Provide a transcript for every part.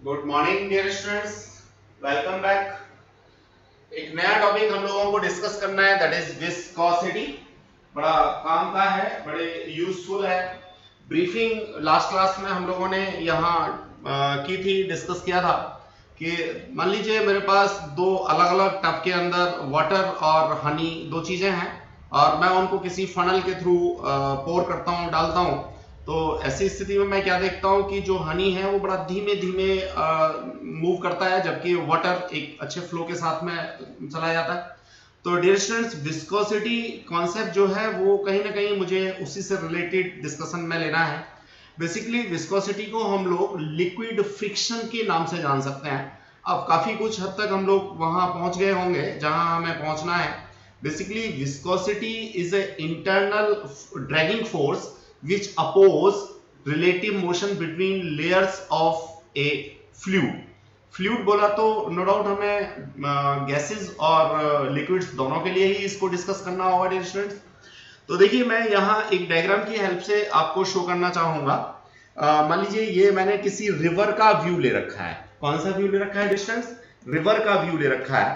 Good morning dear students, welcome back. एक नया topic हम लोगों को डिस्कस करना है, दैट इज विस्कोसिटी। बड़ा काम का है, बड़े यूजफुल है। ब्रीफिंग लास्ट क्लास में हम लोगों ने यहाँ की थी, डिस्कस किया था कि मान लीजिए मेरे पास दो अलग अलग टब के अंदर वाटर और हनी दो चीजें हैं और मैं उनको किसी फनल के थ्रू पोर करता हूँ, डालता हूँ। तो ऐसी स्थिति में मैं क्या देखता हूँ कि जो हनी है वो बड़ा धीमे धीमे मूव करता है, जबकि वाटर एक अच्छे फ्लो के साथ में चला जाता है। तो डियर स्टूडेंट्स, विस्कोसिटी कॉन्सेप्ट जो है वो कहीं ना कहीं मुझे उसी से रिलेटेड डिस्कशन में लेना है। बेसिकली विस्कोसिटी को हम लोग लिक्विड फ्रिक्शन के नाम से जान सकते हैं। अब काफी कुछ हद तक हम लोग वहां पहुंच गए होंगे जहां हमें पहुंचना है। Basically viscosity is a internal dragging force which oppose relative motion between layers of a fluid। Fluid बोला तो नो डाउट हमें गैसेस और लिक्विड्स दोनों के लिए ही इसको डिस्कस करना होगा डियर स्टूडेंट्स। तो देखिए मैं यहाँ एक डायग्राम की हेल्प से आपको शो करना चाहूंगा। मान लीजिए ये मैंने किसी रिवर का व्यू ले रखा है। कौन सा व्यू ले रखा है डियर स्टूडेंट्स? रिवर का व्यू ले रखा है।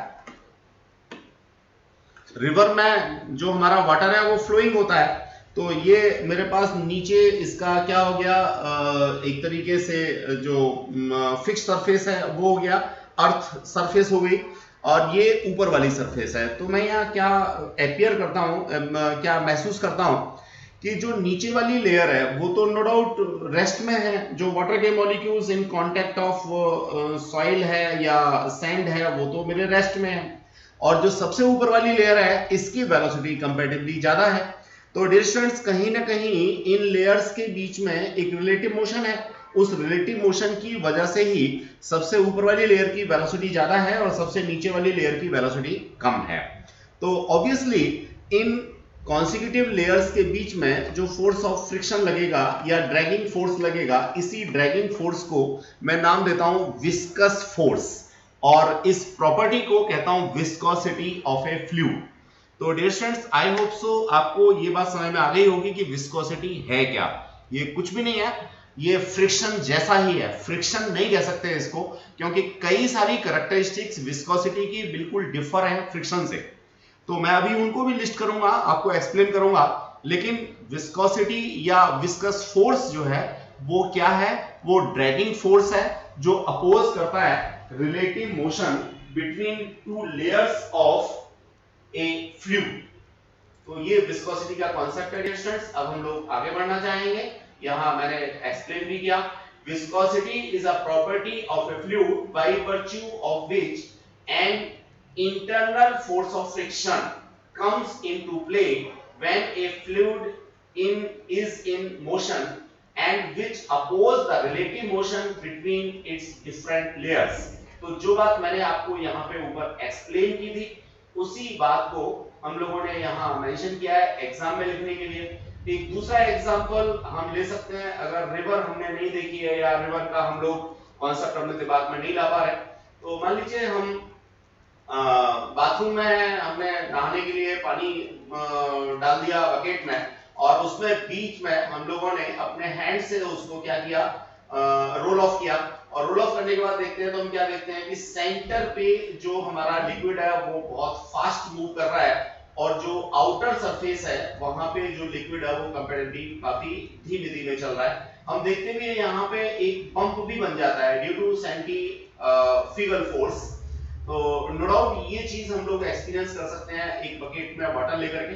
रिवर में जो हमारा वाटर है वो फ्लोइंग होता है। तो ये मेरे पास नीचे इसका क्या हो गया, एक तरीके से जो फिक्स सरफेस है वो हो गया, अर्थ सरफेस हो गई, और ये ऊपर वाली सरफेस है। तो मैं यहाँ क्या अपियर करता हूँ, क्या महसूस करता हूँ कि जो नीचे वाली लेयर है वो तो नो डाउट रेस्ट में है। जो वाटर के molecules in contact of soil है या सैंड है वो तो मेरे रेस्ट में है, और जो सबसे ऊपर वाली लेयर है इसकी वेलोसिटी कंपैरेटिवली ज्यादा है। तो डियर स्टूडेंट्स, कहीं ना कहीं इन लेयर्स के बीच में एक रिलेटिव मोशन है। उस रिलेटिव मोशन की वजह से ही सबसे ऊपर वाली लेयर की वेलोसिटी ज्यादा है और सबसे नीचे वाली लेयर की वेलोसिटी कम है। तो ऑब्वियसली इन कॉन्सिक्यूटिव लेयर्स के बीच में जो फोर्स ऑफ फ्रिक्शन लगेगा या ड्रैगिंग फोर्स लगेगा, इसी ड्रैगिंग फोर्स को मैं नाम देता हूं विस्कस फोर्स, और इस प्रॉपर्टी को कहता हूं विस्कोसिटी ऑफ ए फ्लूइड। तो dear students, I hope so आपको ये बात समझ में आ गई होगी कि विस्कोसिटी है क्या। ये कुछ भी नहीं है, ये फ्रिक्शन जैसा ही है। फ्रिक्शन नहीं कह सकते इसको, क्योंकि कई सारी कैरेक्टरिस्टिक्स विस्कोसिटी की बिल्कुल डिफर है फ्रिक्शन से। तो मैं अभी उनको भी लिस्ट करूंगा, आपको एक्सप्लेन करूंगा। लेकिन विस्कोसिटी या विस्कस फोर्स जो है वो क्या है? वो ड्रैगिंग फोर्स है जो अपोज करता है relative motion between two layers of a fluid. तो ये विस्कोसिटी का कॉन्सेप्ट है डियर स्टूडेंट्स। अब हम लोग आगे बढ़ना चाहेंगे। यहां मैंने एक्सप्लेन भी किया, viscosity is a property of a fluid by virtue of which N internal force of friction comes into play when a fluid is in motion and which oppose the relative motion between its different layers। तो जो बात मैंने आपको यहाँ पे ऊपर explain की थी उसी बात को हम लोगों ने यहाँ मेंशन किया है एग्जाम में लिखने के लिए। एक दूसरा एग्जांपल हम ले सकते हैं, अगर रिवर हमने नहीं देखी है या रिवर का हम लोग कॉन्सेप्ट अपने दिमाग में नहीं ला पा रहे, तो मान लीजिए हम बाथरूम में हमने नहाने के लिए पानी डाल दिया बकेट में, और उसमें बीच में हम लोगों ने अपने हैंड से उसको क्या किया, रोल ऑफ किया। और रोल ऑफ करने के बाद देखते हैं तो हम क्या देखते हैं कि सेंटर पे जो हमारा लिक्विड है वो बहुत फास्ट मूव कर रहा है, और जो आउटर सरफेस है वहां पे जो लिक्विड है वो कंपैरेटिवली काफी धीमे धीमे चल रहा है। हम देखते भी हैं यहाँ पे एक पंप भी बन जाता है ड्यू टू सेंट्रीफ्यूगल फोर्स। तो नो डाउट ये चीज हम लोग एक्सपीरियंस कर सकते हैं एक बकेट में वाटर लेकर के।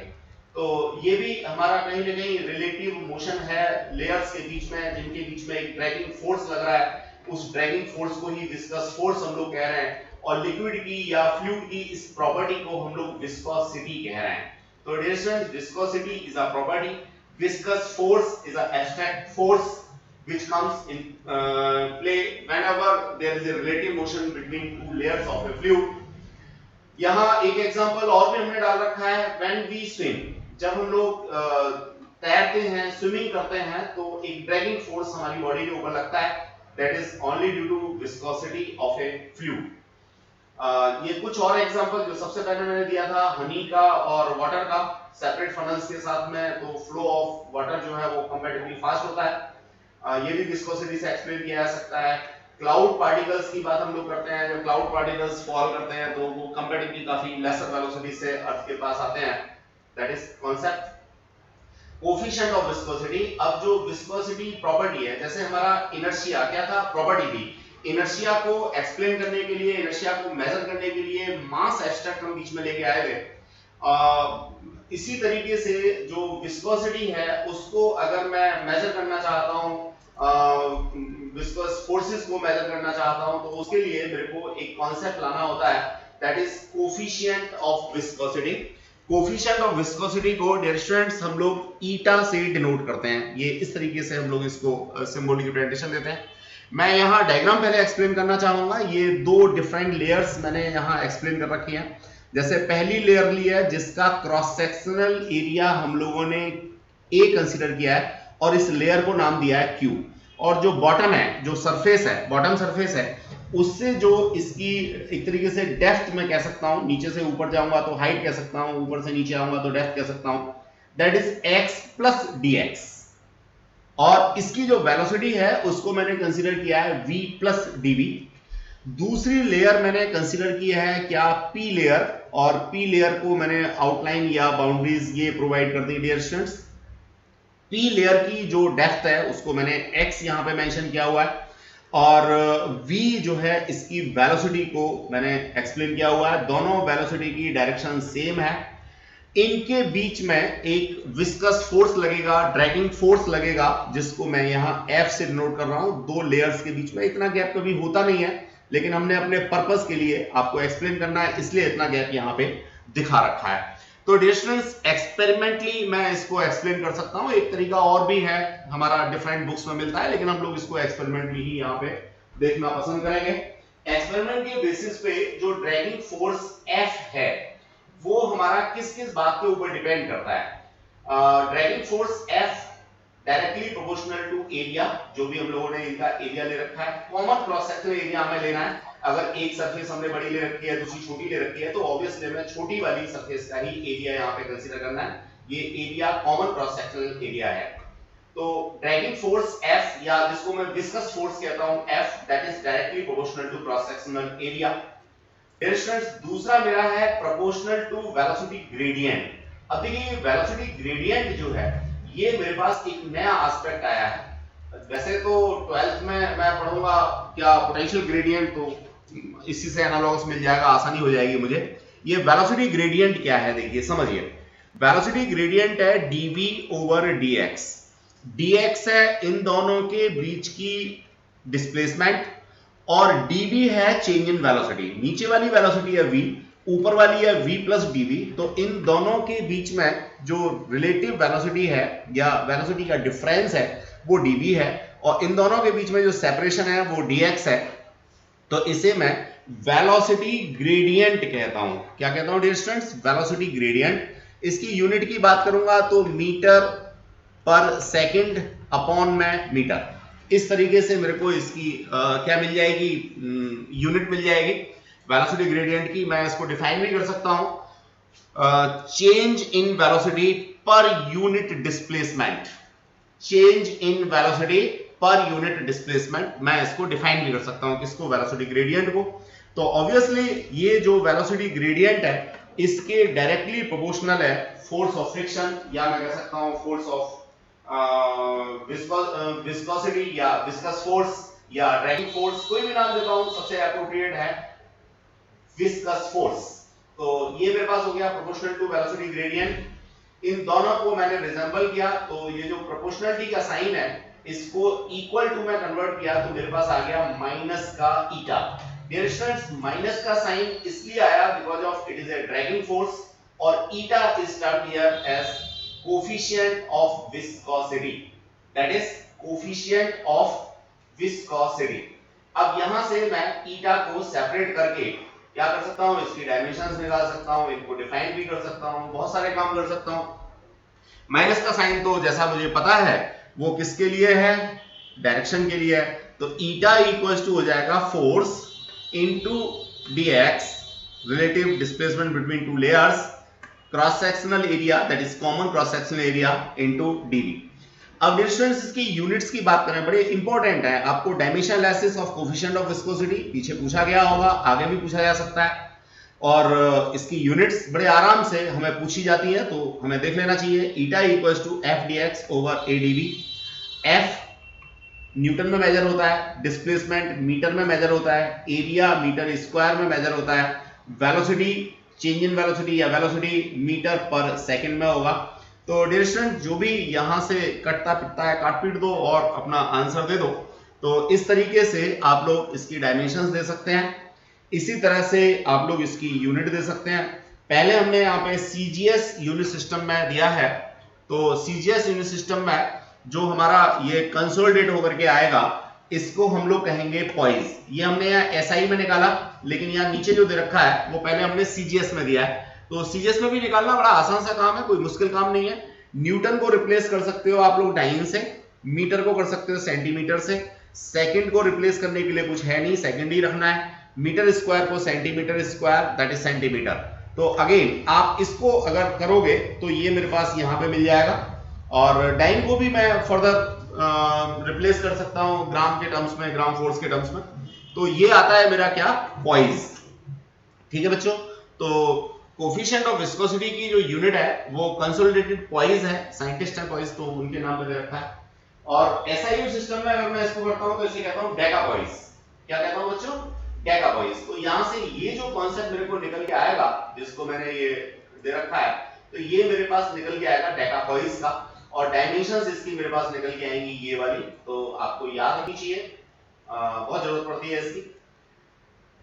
तो ये भी हमारा कहीं ना कहीं रिलेटिव मोशन है लेयर्स के बीच में, जिनके बीच में एक ड्रैगिंग फोर्स लग रहा है। उस ड्रैगिंग फोर्स को ही विस्कस फोर्स हम लोग कह रहे हैं, और लिक्विड की या फ्लूइड की इस प्रॉपर्टी को हम लोग विस्कोसिटी कह रहे हैं। तो dear students, viscosity is a property, viscous force is a abstract force which comes in play whenever there is a relative motion between two layers of a fluid। यहाँ एक एग्जांपल और भी हमने डाल रखा है, when we swim, जब हम लोग तैरते हैं, स्विमिंग करते हैं, तो एक ड्रैगिंग फोर्स हमारी बॉडी के ऊपर लगता है, that is only due to viscosity of a fluid। ये कुछ और एग्जांपल जो सबसे पहले मैंने दिया था हनी का और वाटर का सेपरेट फनल्स के साथ में, तो फ्लो ऑफ वाटर जो है वो कंपैरेटिवली फास्ट होता है। ये भी विस्कोसिटी से एक्सप्लेन किया जा सकता है। क्लाउड पार्टिकल्स की बात हम लोग करते हैं, जब क्लाउड पार्टिकल्स फॉल करते हैं तो वो कंपैरेटिवली काफी लेसर वेलोसिटी से अर्थ के पास आते हैं, that is concept. Coefficient of viscosity, अब जो विस्कोसिटी प्रॉपर्टी है, जैसे हमारा इनर्शिया क्या था, प्रॉपर्टी थी, इनर्शिया को एक्सप्लेन करने के लिए, इनर्शिया को मेजर करने के लिए मास एब्स्ट्रैक्ट हम बीच में लेके आए थे। इसी तरीके से जो विस्कोसिटी है उसको अगर मैं मेजर करना चाहता हूं, विस्कस फोर्सेस को मेजर करना चाहता हूं, तो उसके लिए मेरे को एक कॉन्सेप्ट लाना होता है, that is coefficient of viscosity. Coefficient of viscosity को डियर स्टूडेंट्स हम लोग ईटा से डिनोट करते हैं, ये इस तरीके से हम लोग इसको सिंबॉलिक रिप्रेजेंटेशन देते हैं। मैं यहाँ डायग्राम पहले एक्सप्लेन करना चाहूंगा, ये दो डिफरेंट लेयर्स मैंने यहाँ एक्सप्लेन कर रखी हैं। जैसे पहली लेयर ली है जिसका क्रॉस सेक्शनल एरिया हम लोगों ने A कंसीडर किया है और इस लेयर को नाम दिया है Q, और जो बॉटम है, जो सरफेस है, बॉटम सरफेस है, उससे जो इसकी एक तरीके से डेप्थ मैं कह सकता हूं, नीचे से ऊपर जाऊंगा तो हाइट कह सकता हूं, ऊपर से नीचे आऊंगा तो डेप्थ कह सकता हूं, that is x plus dx। और इसकी जो वेलोसिटी है उसको मैंने कंसीडर किया है v प्लस dv। दूसरी लेयर मैंने कंसीडर की है क्या, p लेयर, और p लेयर को मैंने आउटलाइन या बाउंड्रीज ये प्रोवाइड कर दी डियर स्टूडेंट्स। p लेयर की जो डेप्थ है उसको मैंने x यहां पे मेंशन किया हुआ है, और v जो है इसकी वेलोसिटी को मैंने एक्सप्लेन किया हुआ है। दोनों वेलोसिटी की डायरेक्शन सेम है, इनके बीच में एक विस्कस फोर्स लगेगा, ड्रैगिंग फोर्स लगेगा, जिसको मैं यहाँ F से डिनोट कर रहा हूं। दो लेयर्स के बीच में इतना गैप कभी होता नहीं है, लेकिन हमने अपने पर्पस के लिए आपको एक्सप्लेन करना है, इसलिए इतना गैप यहाँ पे दिखा रखा है। तो डियर स्टूडेंट्स, एक्सपेरिमेंटली मैं इसको एक्सप्लेन कर सकता हूँ, एक तरीका और भी है, हमारा डिफरेंट बुक्स में मिलता है, लेकिन हम लोग इसको एक्सपेरिमेंटली ही यहाँ पे देखना पसंद करेंगे। एक्सपेरिमेंट के बेसिस पे जो ड्रैगिंग फोर्स F है वो हमारा किस किस बात के ऊपर डिपेंड करता है। Dragging force F directly proportional to area, जो भी हम लोगों ने इनका एरिया ले रखा है, कॉमन क्रॉस सेक्शनल एरिया हमें लेना है। अगर एक सरफेस हमने बड़ी ले रखी है, दूसरी छोटी ले रखी है, तो ऑब्वियसली हमें छोटी वाली सरफेस का ही एरिया यहाँ पे कंसीडर करना है, ये area common cross sectional area है। तो ड्रैगिंग फोर्स F, या जिसको मैं विस्कस फोर्स कहता हूं F, that is directly proportional to cross sectional area. Dear students, दूसरा मेरा है प्रोपोर्शनल टू वेलोसिटी ग्रेडियंट। अब देखिए वेलोसिटी ग्रेडियंट जो है ये मेरे पास एक नया एस्पेक्ट आया है। वैसे तो 12th में मैं पढ़ूंगा क्या पोटेंशियल ग्रेडियंट, तो इसी से एनालॉगस मिल जाएगा, आसानी हो जाएगी मुझे। ये वेलोसिटी ग्रेडियंट क्या है, देखिए समझिए। वेलोसिटी ग्रेडियंट है dv ओवर dx। dx है इन दोनों के बीच की डिस्प्लेसमेंट, और dv है चेंज इन वेलोसिटी। नीचे वाली वेलोसिटी है v, ऊपर वाली है v प्लस dv, तो इन दोनों के बीच में जो रिलेटिव वेलोसिटी है या वेलोसिटी का डिफरेंस है वो dv है, और इन दोनों के बीच में जो सेपरेशन है वो dx है। तो इसे मैं वेलोसिटी ग्रेडियंट कहता हूं। क्या कहता हूं डियर स्टूडेंट्स, वेलोसिटी ग्रेडियंट। इसकी यूनिट की बात करूंगा तो मीटर पर सेकंड अपॉन में मीटर, इस तरीके से मेरे को इसकी क्या मिल जाएगी, यूनिट मिल जाएगी वेलोसिटी ग्रेडियंट की। मैं इसको डिफाइन भी कर सकता हूं, change in velocity per unit displacement, change in velocity per unit displacement, मैं इसको डिफाइन भी कर सकता हूं, किसको, वेलोसिटी ग्रेडियंट को। तो ऑब्वियसली ये जो वेलोसिटी ग्रेडियंट है इसके डायरेक्टली प्रोपोर्शनल है फोर्स ऑफ फ्रिक्शन, या मैं कह सकता हूं फोर्स ऑफ विस्कोसिटी या विस्कस फोर्स या ड्रैगिंग फोर्स, कोई भी नाम देता हूं, सबसे एप्रोप्रिएट है विस्कस फोर्स। तो ये मेरे पास हो गया प्रोपोर्शनल टू वेलोसिटी ग्रेडियंट। इन दोनों को मैंने रिजेंबल किया, तो ये जो प्रोपोर्शनलिटी का साइन है इसको इक्वल टू में कन्वर्ट किया, तो मेरे पास आ गया माइनस का ईटा। डियर स्टूडेंट्स, माइनस का साइन इसलिए आया because of it is a dragging force, और eta is termed here as coefficient of viscosity, that is coefficient of viscosity. अब यहां से मैं ईटा को सेपरेट करके क्या कर सकता हूं, इसकी डायमेंशंस निकाल सकता हूं, इनको डिफाइन भी कर सकता हूं, बहुत सारे काम कर सकता हूं। माइनस का साइन तो जैसा मुझे पता है वो किसके लिए है, डायरेक्शन के लिए है, तो ईटा इक्वल्स टू हो जाएगा force into dx, relative displacement between two layers, cross sectional area that is common cross sectional area into dv। अब डियर स्टूडेंट्स इसकी यूनिट्स की बात करें, बड़े इंपॉर्टेंट है। आपको dimension analysis of coefficient of viscosity पीछे पूछा गया होगा, आगे भी पूछा जा सकता है, और इसकी यूनिट्स बड़े आराम से हमें पूछी जाती है, तो हमें देख लेना चाहिए। Eta equals to F dx over A dv। F newton में मेजर होता है, डिस्प्लेसमेंट मीटर में मेजर होता है, एरिया मीटर स्क्वायर में मेजर होता है, वेलोसिटी चेंज इन वेलोसिटी या वेलोसिटी मीटर पर सेकंड में होगा। तो डियर स्टूडेंट जो भी यहां से कटता पिटता है काट पीट दो और अपना आंसर दे दो। तो इस तरीके से आप लोग इसकी डायमेंशंस दे सकते हैं, इसी तरह से आप लोग इसकी यूनिट दे सकते हैं। पहले हमने यहाँ पे सीजीएस यूनिट सिस्टम में दिया है, तो सीजीएस यूनिट सिस्टम में जो हमारा ये कंसोलिडेट होकर के आएगा इसको हम लोग कहेंगे पॉइज। ये हमने यहाँ एसआई में निकाला, लेकिन यहाँ नीचे जो दे रखा है वो पहले हमने सीजीएस में दिया है। तो सीजीएस में भी निकालना बड़ा आसान सा काम है, कोई मुश्किल काम नहीं है। न्यूटन को रिप्लेस कर सकते हो आप लोग डाइन से, मीटर को कर सकते हो सेंटीमीटर से, सेकंड को रिप्लेस करने के लिए कुछ है नहीं, सेकंड ही रखना है, मीटर स्क्वायर को centimetre square that is centimetre. तो अगेन आप इसको अगर करोगे तो ये मेरे पास यहाँ पे मिल जाएगा, और डाइन को भी मैं फर्दर रिप्लेस कर सकता हूँ ग्राम के टर्म्स में, ग्राम फोर्स के टर्म्स में। तो ये आता है मेरा क्या, पॉइज। ठीक है बच्चों, तो कोफिशिएंट ऑफ विस्कोसिटी की जो यूनिट है वो कंसोलिडेटेड पॉइज है, साइंटिस्ट है पॉइज तो उनके नाम पे दे रखा है। और एसआई सिस्टम में अगर मैं इसको करता हूं तो इसे कहता हूं डेकापॉइज। क्या कहता हूं बच्चों, डेकापॉइज। तो यहां से ये जो कॉन्सेप्ट मेरे को निकल के आएगा, जिसको मैंने ये दे रखा है, तो ये मेरे पास निकल के आएगा डेकापॉइज का, और डायमेंशंस इसकी मेरे पास निकल के आएंगी ये वाली। तो आपको याद रखनी चाहिए, बहुत जरूरत पड़ती है इसकी।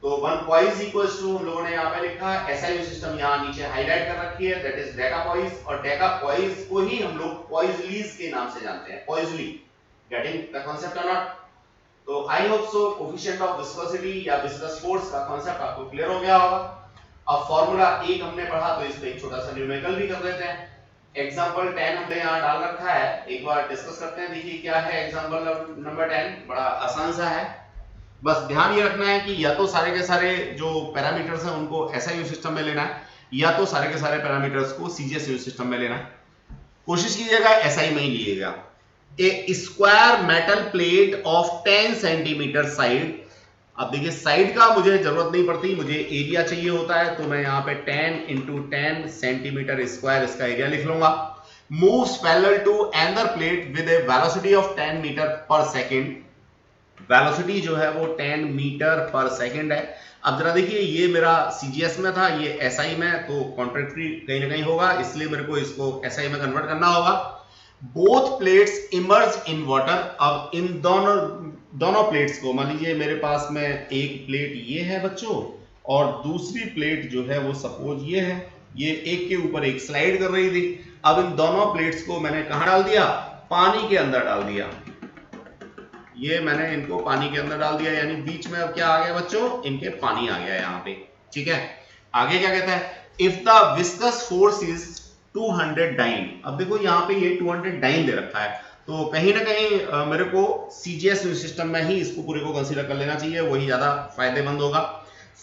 तो वन पॉइज इक्वल्स टू हम लोगों ने यहाँ पे लिखा है एसआई सिस्टम, यहाँ नीचे हाईलाइट कर रखी है, दैट इज डेकापॉइज। और डेकापॉइज को ही हम लोग पॉइजलीज के नाम से जानते हैं, पॉइजली। गेटिंग द कांसेप्ट और नॉट? तो आई hope so coefficient of viscosity या विस्कस फोर्स का कांसेप्ट आपको क्लियर हो गया होगा। अब फार्मूला 1 हमने पढ़ा, तो इस पे एक छोटा सा न्यूमेरिकल भी कर लेते हैं। एग्जांपल 10 हमने यहाँ डाल रखा है, एक बार डिस्कस करते हैं। देखिए क्या है एग्जांपल नंबर 10, बड़ा आसान सा है। बस ध्यान ये रखना है कि या तो सारे के सारे जो पैरामीटर्स हैं उनको एसआई सिस्टम में लेना है, या तो सारे के सारे पैरामीटर्स को सीजीएस सिस्टम में लेना है। कोशिश कीजिएगा एसआई में ही लीजिएगा। A square metal plate of 10 centimetre side. अब देखिए साइड का मुझे जरूरत नहीं पड़ती, मुझे एरिया चाहिए होता है, तो मैं यहाँ पे 10 × 10 सेंटीमीटर स्क्वायर इसका एरिया लिख लूंगा। Moves parallel to another plate with a velocity of 10 metre per second. Velocity जो है वो 10 मीटर पर सेकेंड है। अब जरा देखिए ये मेरा सीजीएस में था, ये एसआई में, तो कॉन्ट्रैक्टरी कहीं ना कहीं होगा, इसलिए मेरे को इसको एसआई में कन्वर्ट करना होगा। Both plates emerge in water. अब इन दोनों प्लेट्स को, मान लीजिए मेरे पास में एक प्लेट ये है बच्चों, और दूसरी प्लेट जो है वो सपोज ये है, ये एक के ऊपर एक स्लाइड कर रही थी। अब इन दोनों प्लेट्स को मैंने कहां डाल दिया, पानी के अंदर डाल दिया। ये मैंने इनको पानी के अंदर डाल दिया, यानी बीच में अब क्या आ गया बच्चों, इनके पानी आ गया यहाँ पे। ठीक है, आगे क्या कहता है, if the viscous force is 200 dyne. अब देखो यहाँ पे ये 200 डाइन दे रखा है, तो कहीं ना कहीं मेरे को सीजीएस सिस्टम में ही इसको पूरे को कंसीडर कर लेना चाहिए, वही ज्यादा फायदेमंद होगा।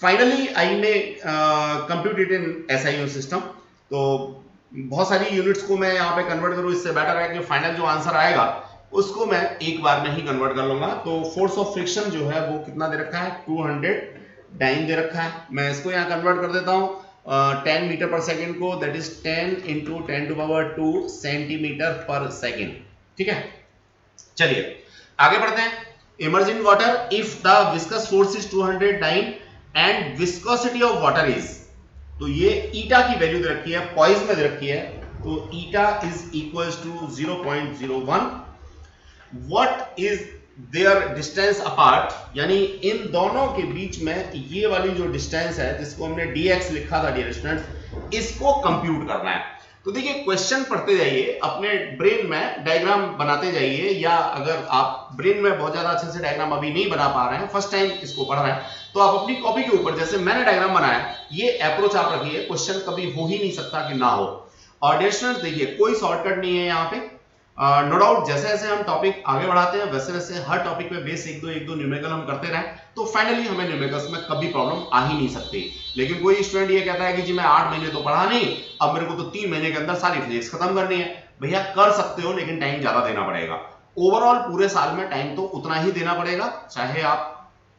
फाइनली आई ने कंप्यूटेड इन एसआई सिस्टम। तो बहुत सारी यूनिट्स को मैं यहाँ पे कन्वर्ट करूँ, इससे बेटर है कि फाइनल जो आंसर आएगा उसको मैं एक बार में ही कन्वर्ट कर लूंगा। तो फोर्स ऑफ फ्रिक्शन जो है वो कितना दे रखा है, 200 डाइन दे रखा है। मैं इसको यहाँ कन्वर्ट कर देता हूँ 10 मीटर पर सेकेंड को, that is 10 × 10⁻² centimetre per second. ठीक है, चलिए आगे बढ़ते हैं। Emerge in water if the viscous force is 200 dyne and viscosity of water is, तो ये ईटा की वैल्यू दे रखी है, पॉइज में दे रखी है, तो eta is equals to 0.01। What is their distance apart, यानी इन दोनों के बीच में ये वाली जो डिस्टेंस है जिसको हमने dx लिखा था डियर स्टूडेंट्स, इसको कंप्यूट करना है। तो देखिए क्वेश्चन पढ़ते जाइए, अपने ब्रेन में डायग्राम बनाते जाइए, या अगर आप ब्रेन में बहुत ज्यादा अच्छे से डायग्राम अभी नहीं बना पा रहे हैं, फर्स्ट टाइम इसको पढ़ रहे हैं, तो आप अपनी कॉपी के ऊपर जैसे मैंने डायग्राम बनाया ये अप्रोच आप रखिए, क्वेश्चन कभी हो ही नहीं सकता कि ना हो। और डियर स्टूडेंट्स देखिए कोई शॉर्टकट नहीं है यहाँ पे, नो डाउट जैसे जैसे हम टॉपिक आगे बढ़ाते हैं वैसे वैसे हर टॉपिक पे बेस एक दो न्यूमेरिकल हम करते रहें, तो फाइनली हमें न्यूमेरिकल्स में कभी प्रॉब्लम आ ही नहीं सकती। लेकिन कोई स्टूडेंट ये कहता है कि जी मैं 8 महीने तो पढ़ा नहीं, अब मेरे को तो 3 महीने के अंदर सारी फिजिक्स खत्म करनी है, भैया कर सकते हो लेकिन टाइम ज्यादा देना पड़ेगा। ओवरऑल पूरे साल में टाइम तो उतना ही देना पड़ेगा, चाहे आप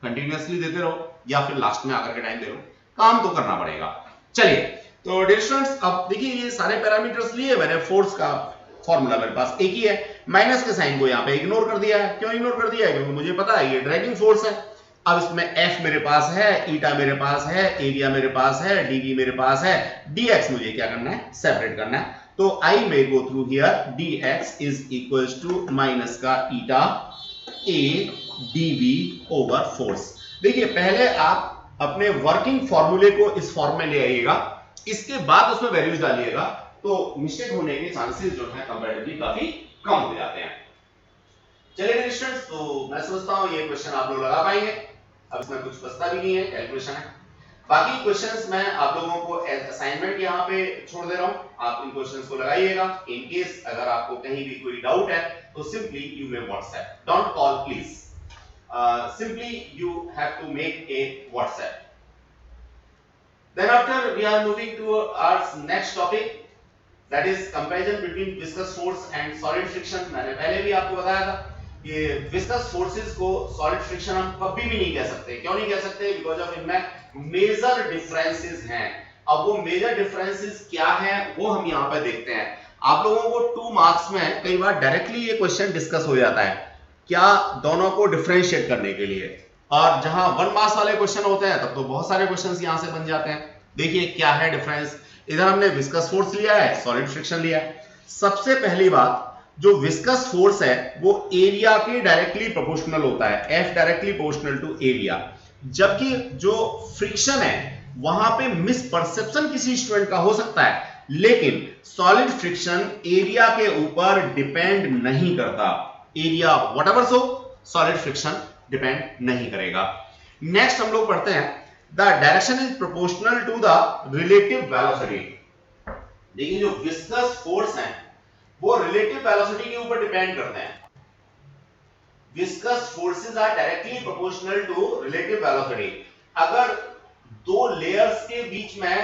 कंटिन्यूअसली देते रहो या फिर लास्ट में आकर के टाइम दे लो, काम तो करना पड़ेगा। चलिए तो डियर स्टूडेंट्स, अब देखिए ये सारे पैरामीटर्स लिए मैंने, फोर्स का फॉर्मूला मेरे पास एक ही है, माइनस के साइन को यहाँ पे इग्नोर कर दिया है। क्यों इग्नोर कर दिया है? क्योंकि मुझे पता है ये ड्रैगिंग फोर्स है। अब इसमें F मेरे पास है, ईटा मेरे पास है, एरिया मेरे पास है, dV मेरे पास है, dx मुझे क्या करना है? सेपरेट करना है। तो I may go through here, dx is equals to minus का ईटा a dV over फोर्स। देखिए पहले आप अपने वर्किंग फॉर्मूले को इस फॉर्म में ले आइएगा, इसके बाद उसमें वैल्यूज डालिएगा, तो मिस्टेक होने के चांसेस जो है कंपैरेटिवली काफी कम हो जाते हैं। चलिए स्टूडेंट्स, तो मैं समझता हूं ये क्वेश्चन आप लोग लगा पाएंगे। अब इसमें कुछ बचता भी नहीं है, कैलकुलेशन है। बाकी क्वेश्चंस मैं आप लोगों को एज असाइनमेंट यहाँ पे छोड़ दे रहा हूँ, आप इन क्वेश्चंस को लगाइएगा। इन केस अगर आपको कहीं भी कोई डाउट है तो simply you may WhatsApp, don't call please, simply you have to make a WhatsApp. Then after we are moving to our next topic, that is comparison between viscous force and solid friction। मैंने पहले भी आपको बताया था कि viscous forces को solid friction हम कभी भी नहीं कह सकते। क्यों नहीं कह सकते? Because of इनमें major differences हैं। अब वो major differences क्या हैं वो हम यहाँ पे देखते हैं। आप लोगों को 2 मार्क्स में कई बार डायरेक्टली ये क्वेश्चन डिस्कस हो जाता है, क्या दोनों को डिफरेंशिएट करने के लिए, और जहां 1 मार्क्स वाले क्वेश्चन होते हैं तब तो बहुत सारे क्वेश्चंस यहां से बन जाते हैं। देखिए क्या है डिफरेंस। इधर हमने विस्कस फोर्स लिया है, सॉलिड फ्रिक्शन लिया है। सबसे पहली बात, जो विस्कस फोर्स है वो एरिया के डायरेक्टली प्रोपोर्शनल होता है, F directly proportional to area, जबकि जो फ्रिक्शन है वहां पे मिसपरसेप्शन किसी स्टूडेंट का हो सकता है, लेकिन सॉलिड फ्रिक्शन एरिया के ऊपर डिपेंड नहीं करता। Area whatever so, solid friction depend नहीं करेगा। नेक्स्ट हम लोग पढ़ते हैं the direction is proportional to the relative velocity. देखिए जो विस्कस फोर्स है वो रिलेटिव वेलोसिटी के ऊपर डिपेंड करते हैं। Viscous forces are directly proportional to relative velocity. अगर 2 लेयर्स के बीच में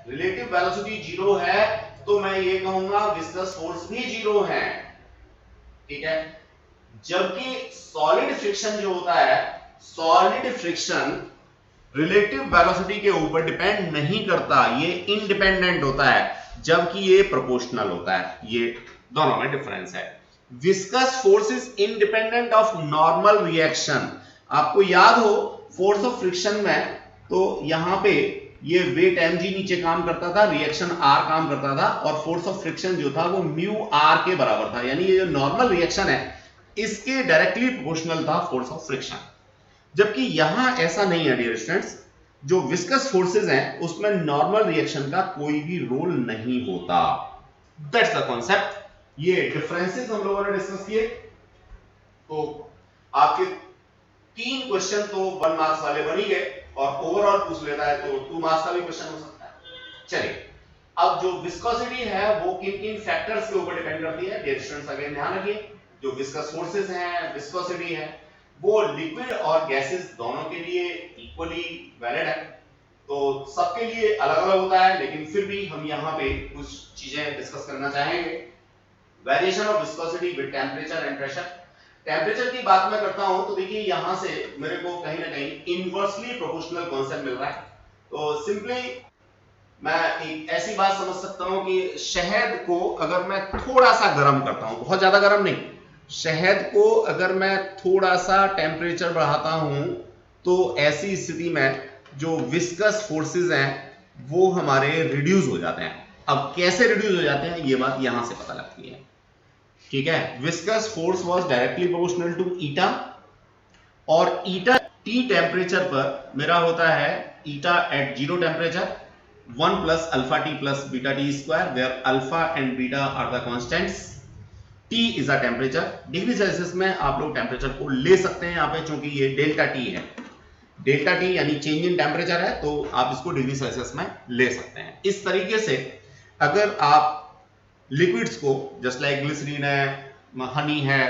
रिलेटिव वेलोसिटी 0 है तो मैं ये कहूंगा विस्कस फोर्स भी 0 है, ठीक है। जबकि सॉलिड फ्रिक्शन जो होता है, सॉलिड फ्रिक्शन रिलेटिव वेलोसिटी के ऊपर डिपेंड नहीं करता, ये इंडिपेंडेंट होता है, जबकि ये प्रोपोर्शनल होता है। ये दोनों में डिफरेंस है। Viscous force is independent of normal reaction. आपको याद हो फोर्स ऑफ फ्रिक्शन में तो यहां पे ये वेट mg नीचे काम करता था, रिएक्शन r काम करता था, और फोर्स ऑफ फ्रिक्शन जो था वो म्यू r के बराबर था। यानी ये जो नॉर्मल रिएक्शन है इसके डायरेक्टली प्रोपोर्शनल था फोर्स ऑफ फ्रिक्शन, जबकि यहां ऐसा नहीं है डियर स्टूडेंट्स। जो विस्कस फोर्सेस हैं उसमें नॉर्मल रिएक्शन का कोई भी रोल नहीं होता। That's the concept. ये डिफरेंसेस हम लोगों ने डिस्कस किए। तो आपके 3 क्वेश्चन तो 1 मार्क्स वाले बन ही गए, और ओवरऑल पूछ लेता है तो 2 मार्क्स का भी क्वेश्चन हो सकता है। चलिए, अब जो विस्कोसिटी है वो किन किन फैक्टर्स के ऊपर डिपेंड करती है डियर स्टूडेंट्स, अगेन ध्यान रखिए। जो विस्कस फोर्सेस हैं, विस्कोसिटी है, वो लिक्विड और गैसेस दोनों के लिए इक्वली वैलिड है। तो सबके लिए अलग अलग होता है, लेकिन फिर भी हम यहाँ पे कुछ चीजें डिस्कस करना चाहेंगे। Variation of viscosity with temperature and pressure. Temperature की बात मैं करता हूं तो देखिए यहां से मेरे को कहीं ना कहीं इनवर्सली प्रोपोर्शनल कांसेप्ट मिल रहा है। तो सिंपली मैं एक ऐसी बात समझ सकता हूं कि शहद को अगर मैं थोड़ा सा गर्म करता हूं, बहुत ज्यादा गर्म नहीं, शहद को अगर मैं थोड़ा सा टेम्परेचर बढ़ाता हूं तो ऐसी स्थिति में जो विस्कस फोर्सेस हैं वो हमारे रिड्यूस हो जाते हैं। अब कैसे रिड्यूस हो जाते हैं ये बात यहां से पता लगती है, ठीक है। Viscous force was directly proportional to eta, और ईटा टी टेम्परेचर पर मेरा होता है eta at 0 temperature 1 plus alpha T plus beta T square, where alpha and beta are the constants. T is a temperature. Degree Celsius में आप लोग temperature को ले सकते हैं यहाँ पे, क्योंकि ये डेल्टा T है। डेल्टा T यानी चेंज इन टेम्परेचर है, तो आप इसको डिग्री सेल्सियस में ले सकते हैं। इस तरीके से अगर आप लिक्विड्स को जस्ट लाइक ग्लिसरीन है, हनी है,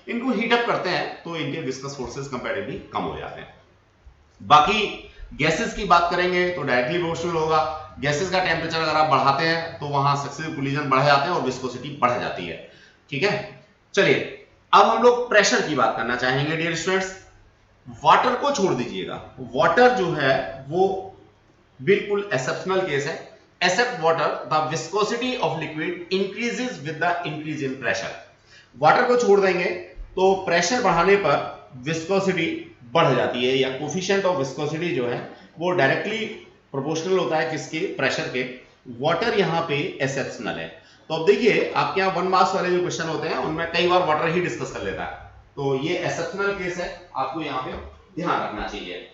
इनको हीट अप करते हैं तो इनके विस्कस फोर्सेस कंपैरेटिवली कम हो जाते हैं। बाकी गैसेस की बात करेंगे तो डायरेक्टली प्रोपोर्शनल होगा। गैसेस का टेम्परेचर अगर आप बढ़ाते हैं तो वहां सक्सेसिव कोलिजन बढ़ जाते हैं और विस्कोसिटी बढ़ जाती है। ठीक है, चलिए अब हम लोग प्रेशर की बात करना चाहेंगे डियर स्टूडेंट्स। वाटर को छोड़ दीजिएगा, वाटर जो है वो बिल्कुल एक्सेप्शनल केस है। Except water the viscosity of liquid increases with the increase in pressure. Water को छोड़ देंगे तो प्रेशर बढ़ाने पर विस्कोसिटी बढ़ जाती है, या कोफिशिएंट ऑफ विस्कोसिटी जो है वो डायरेक्टली प्रोपोर्शनल होता है किसके, प्रेशर के। वाटर यहाँ पे एक्सेप्शनल है। तो अब देखिए आपके यहाँ 1 मार्क्स वाले जो क्वेश्चन होते हैं उनमें कई बार वाटर ही डिस्कस कर लेता है, तो ये एक्सेप्शनल केस है, आपको यहाँ पे ध्यान रखना चाहिए।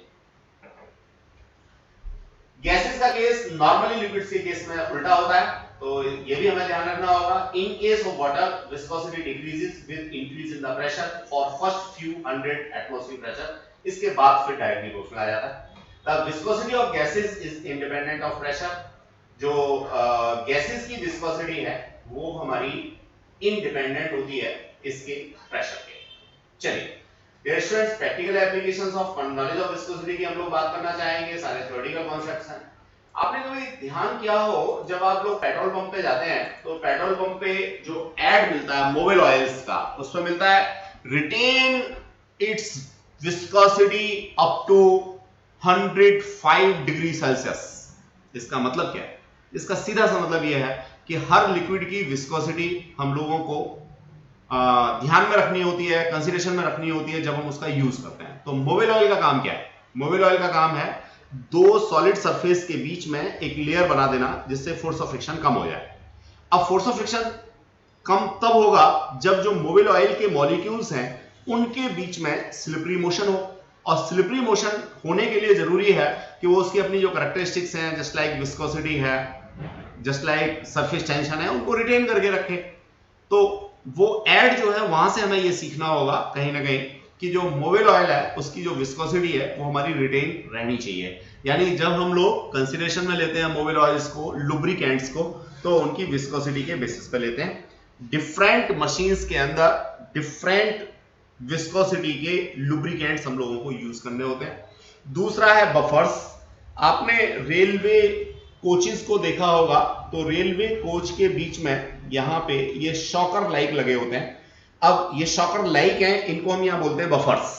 गैसेस का केस नॉर्मली लिक्विड्स के केस में उल्टा होता है, तो ये भी हमें ध्यान रखना होगा। In case of water viscosity decreases with increase in the pressure for first few 100 atmospheric pressure, इसके बाद फिर डायरेक्टली प्रोपोर्शनल आ जाता है। The viscosity of gases is independent of pressure. जो गैसेस की विस्कोसिटी है वो हमारी इंडिपेंडेंट होती है इसके प्रेशर के। चलिए dear students, practical applications of knowledge of viscosity की हम लोग बात करना चाहेंगे। सारे थ्योरेटिकल कॉन्सेप्ट्स हैं। आपने कभी ध्यान किया हो जब आप लोग पेट्रोल पंप पे जाते हैं तो पेट्रोल पंप पे जो एड मिलता है मोबिल ऑयल्स का, उसमें मिलता है retain its viscosity up to 105 degree Celsius. इसका मतलब क्या है? इसका सीधा सा मतलब यह है कि हर लिक्विड की विस्कोसिटी हम लोगों को ध्यान में रखनी होती है, कंसीडरेशन में रखनी होती है जब हम उसका यूज करते हैं। तो मोबिल ऑयल का काम क्या है? मोबिल ऑयल का काम है दो सॉलिड सरफेस के बीच में एक लेयर बना देना जिससे फोर्स ऑफ फ्रिक्शन कम हो जाए। अब फोर्स ऑफ फ्रिक्शन कम तब होगा जब जो मोबिल ऑयल के मॉलिक्यूल्स हैं उनके बीच में स्लिपरी मोशन हो, और स्लिपरी मोशन होने के लिए जरूरी है कि वो उसकी अपनी जो कैरेक्टरिस्टिक्स हैं, जस्ट लाइक विस्कोसिटी है, जस्ट लाइक सरफेस टेंशन है, उनको रिटेन करके रखे। तो वो एड जो है वहां से हमें ये सीखना होगा कहीं ना कहीं कि जो मोबिल ऑयल है उसकी जो विस्कोसिटी है वो हमारी रिटेन रहनी चाहिए। यानी जब हम लोग कंसीडरेशन में लेते हैं मोबिल ऑयल्स को, लुब्रिकेंट्स को, तो उनकी विस्कोसिटी के बेसिस पे लेते हैं। डिफरेंट मशीन्स के अंदर डिफरेंट विस्कोसिटी के लुब्रिकेंट्स हम लोगों को यूज करने होते हैं। दूसरा है बफर्स। आपने रेलवे कोचेस को देखा होगा तो रेलवे कोच के बीच में यहाँ पे ये शॉकर लाइक लगे होते हैं। अब ये शॉकर लाइक हैं, इनको हम यहाँ बोलते हैं बफर्स।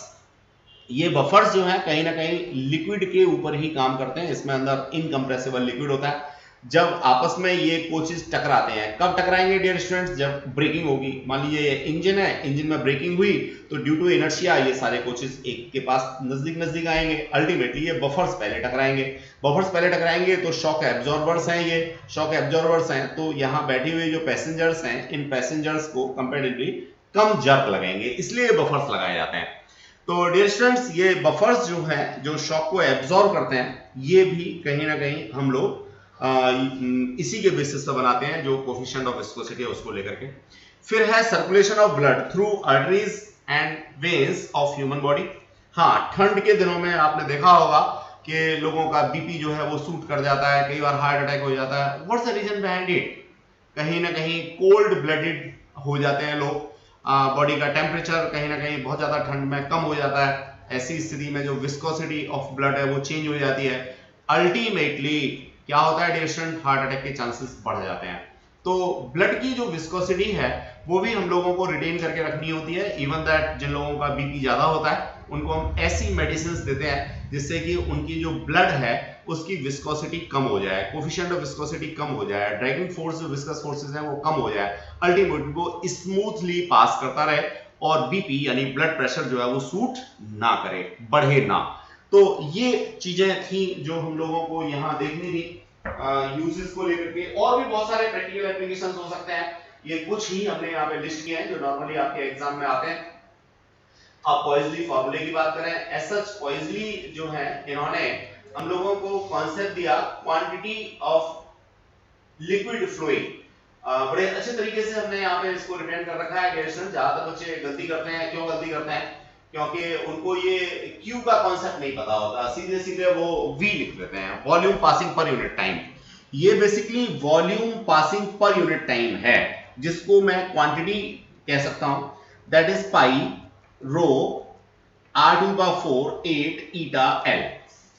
ये बफर्स जो है कहीं ना कहीं लिक्विड के ऊपर ही काम करते हैं। इसमें अंदर इनकंप्रेसिबल लिक्विड होता है। जब आपस में ये कोचेस टकराते हैं, कब टकराएंगे डियर स्टूडेंट्स? जब ब्रेकिंग होगी। मान लीजिए ये इंजन है, इंजन में ब्रेकिंग हुई तो ड्यू टू इनर्शिया ये सारे कोचेस एक के पास नजदीक नजदीक आएंगे। अल्टीमेटली ये बफर्स पहले टकराएंगे। बफर्स पहले टकराएंगे तो शॉक एब्जॉर्बर्स हैं, ये शॉक एब्जॉर्बर्स हैं, तो यहाँ बैठे हुए जो पैसेंजर्स हैं इन पैसेंजर्स को कंपैरेटिवली कम जर्क लगेंगे, इसलिए बफर्स लगाए जाते हैं। तो डियर स्टूडेंट्स, ये बफर्स जो हैं जो शॉक को एब्जॉर्ब करते हैं, ये भी कहीं ना कहीं हम लोग इसी के बेसिस पर बनाते हैं जो कोफिशिएंट ऑफ विस्कोसिटी है उसको लेकर के। फिर है circulation of blood through arteries and veins of human body. हाँ, ठंड के दिनों में आपने देखा होगा कि लोगों का बीपी जो है वो शूट कर जाता है, कई बार हार्ट अटैक हो जाता है। What's the reason behind it? कहीं ना कहीं कोल्ड ब्लडेड हो जाते हैं लोग। बॉडी का टेम्परेचर कहीं ना कहीं बहुत ज्यादा ठंड में कम हो जाता है। ऐसी स्थिति में जो विस्कोसिटी ऑफ ब्लड है वो चेंज हो जाती है। अल्टीमेटली क्या होता है डियर स्टूडेंट? हार्ट अटैक के चांसेस बढ़ जाते हैं। तो ब्लड की जो विस्कोसिटी है वो भी हम लोगों को रिटेन करके रखनी होती है। इवन दैट जिन लोगों का बीपी ज्यादा होता है उनको हम ऐसी मेडिसिन देते हैं जिससे कि उनकी जो ब्लड है उसकी विस्कोसिटी कम हो जाए, कोफिशिएंट ऑफ विस्कोसिटी कम हो जाए, ड्रैगिंग फोर्स जो विस्कस फोर्सेस हैं वो कम हो जाए, अल्टीमेटली वो स्मूथली पास करता रहे और बीपी यानी ब्लड प्रेशर जो है वो शूट ना करे, बढ़े ना। तो ये चीजें थी जो हम लोगों को यहाँ देखनी थी यूजेस को लेकर के। और भी बहुत सारे प्रैक्टिकल एप्लीकेशंस हो सकते हैं, ये कुछ ही हमने यहाँ पे लिस्ट किए हैं जो नॉर्मली आपके एग्जाम में आते हैं। अब पॉइजली फॉर्मूले की बात करें, एज सच पॉइजली जो है इन्होंने हम लोगों को कॉन्सेप्ट दिया क्वांटिटी ऑफ लिक्विड फ्लोइंग। बड़े अच्छे तरीके से हमने यहाँ पे इसको रिप्रेजेंट कर रखा है। ज्यादातर बच्चे गलती करते हैं। क्यों गलती करते हैं? क्योंकि उनको ये Q का कॉन्सेप्ट नहीं पता होता, सीधे सीधे वो V लिख देते हैं, volume passing per unit time. ये basically volume passing per unit time है, जिसको मैं क्वांटिटी कह सकता हूं, that is pi rho R⁴ 8 eta L।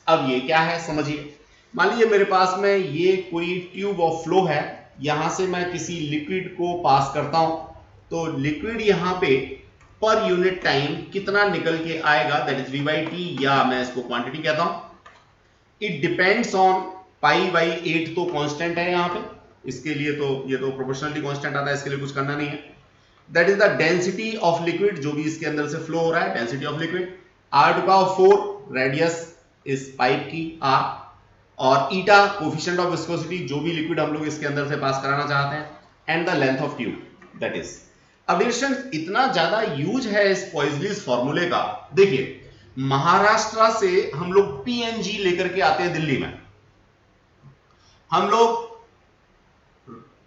अब ये क्या है समझिए, मान लीजिए मेरे पास में ये कोई ट्यूब ऑफ फ्लो है, यहां से मैं किसी लिक्विड को पास करता हूं, तो लिक्विड यहां पे पर यूनिट टाइम कितना निकल के आएगा, that is V by T, या मैं इसको क्वांटिटी कहता हूं। It depends on pi by 8 तो कांस्टेंट है यहां पे, इसके लिए तो ये तो प्रोपोर्शनली कांस्टेंट आता है, इसके लिए कुछ करना नहीं है। That is the density of liquid, जो भी इसके अंदर से फ्लो हो रहा है, density of liquid. r to power 4 radius इस पाइप की r, और ईटा कोफिशिएंट ऑफ विस्कोसिटी, जो भी लिक्विड हम लोग इसके अंदर से पास कराना चाहते हैं, and the length of tube, that is. अब इतना ज्यादा यूज है इस पॉइजलीज फॉर्मूले का। देखिए, महाराष्ट्र से हम लोग पीएनजी लेकर के आते हैं दिल्ली में, हम लोग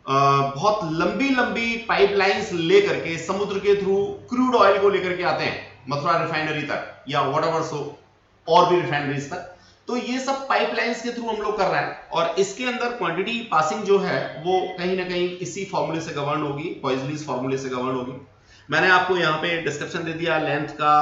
बहुत लंबी लंबी पाइपलाइंस लेकर के समुद्र के थ्रू क्रूड ऑयल को लेकर के आते हैं मथुरा रिफाइनरी तक, या व्हाटएवर सो और भी रिफाइनरीज तक। तो ये सब पाइपलाइंस के थ्रू हम लोग कर रहे हैं, और इसके अंदर क्वांटिटी पासिंग जो है वो कहीं ना कहीं इसी फॉर्मूले से गवर्न होगी, पॉइजलीज फॉर्मूले से गवर्न होगी। मैंने आपको यहाँ पे डिस्क्रिप्शन दे दिया लेंथ का,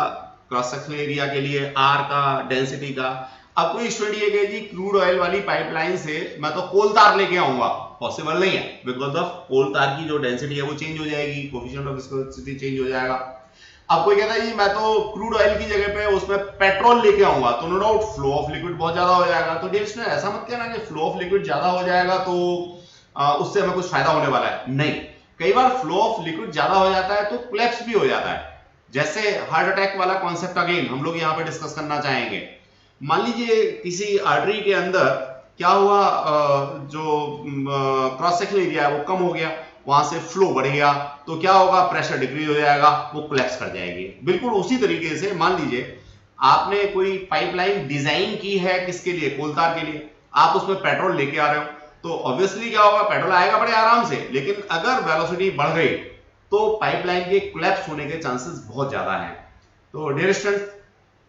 क्रॉस सेक्शनल एरिया के लिए, आर का, डेंसिटी का। अब कोई स्टूडेंट ये कहे जी क्रूड ऑयल वाली पाइपलाइन से मैं तो कोल तार लेके आऊंगा, पॉसिबल नहीं है, बिकॉज ऑफ कोल तार की जो डेंसिटी है वो चेंज हो जाएगी, कोफिशिएंट ऑफ विस्कोसिटी चेंज हो जाएगा। अब कोई कहता है जी मैं तो क्रूड ऑयल की जगह पे उसमें पेट्रोल लेके आऊंगा, तो no doubt flow of liquid बहुत ज्यादा हो जाएगा। तो डियर स्टूडेंट, ऐसा मत कहना कि फ्लो ऑफ लिक्विड ज्यादा हो जाएगा तो उससे हमें कुछ फायदा होने वाला है, नहीं। कई बार फ्लो ऑफ लिक्विड ज्यादा हो जाता है तो कोलैप्स भी हो जाता है, जैसे हार्ट अटैक वाला कॉन्सेप्ट अगेन हम लोग यहाँ पे डिस्कस करना चाहेंगे। मान लीजिए किसी आर्टरी के अंदर क्या हुआ, जो क्रॉस सेक्शनल एरिया है वो कम हो गया, वहां से फ्लो बढ़ गया, तो क्या होगा, प्रेशर डिक्रीज हो जाएगा, वो कोलैप्स कर जाएगी। बिल्कुल उसी तरीके से मान लीजिए आपने कोई पाइपलाइन डिजाइन की है, किसके लिए, कोलतार के लिए, आप उसमें पेट्रोल लेके आ रहे हो, तो ऑब्वियसली क्या होगा, पेट्रोल आएगा बड़े आराम से, लेकिन अगर वेलोसिटी बढ़ गई तो पाइपलाइन के कोलैप्स होने के चांसेस बहुत ज्यादा हैं। तो डियर स्टूडेंट्स,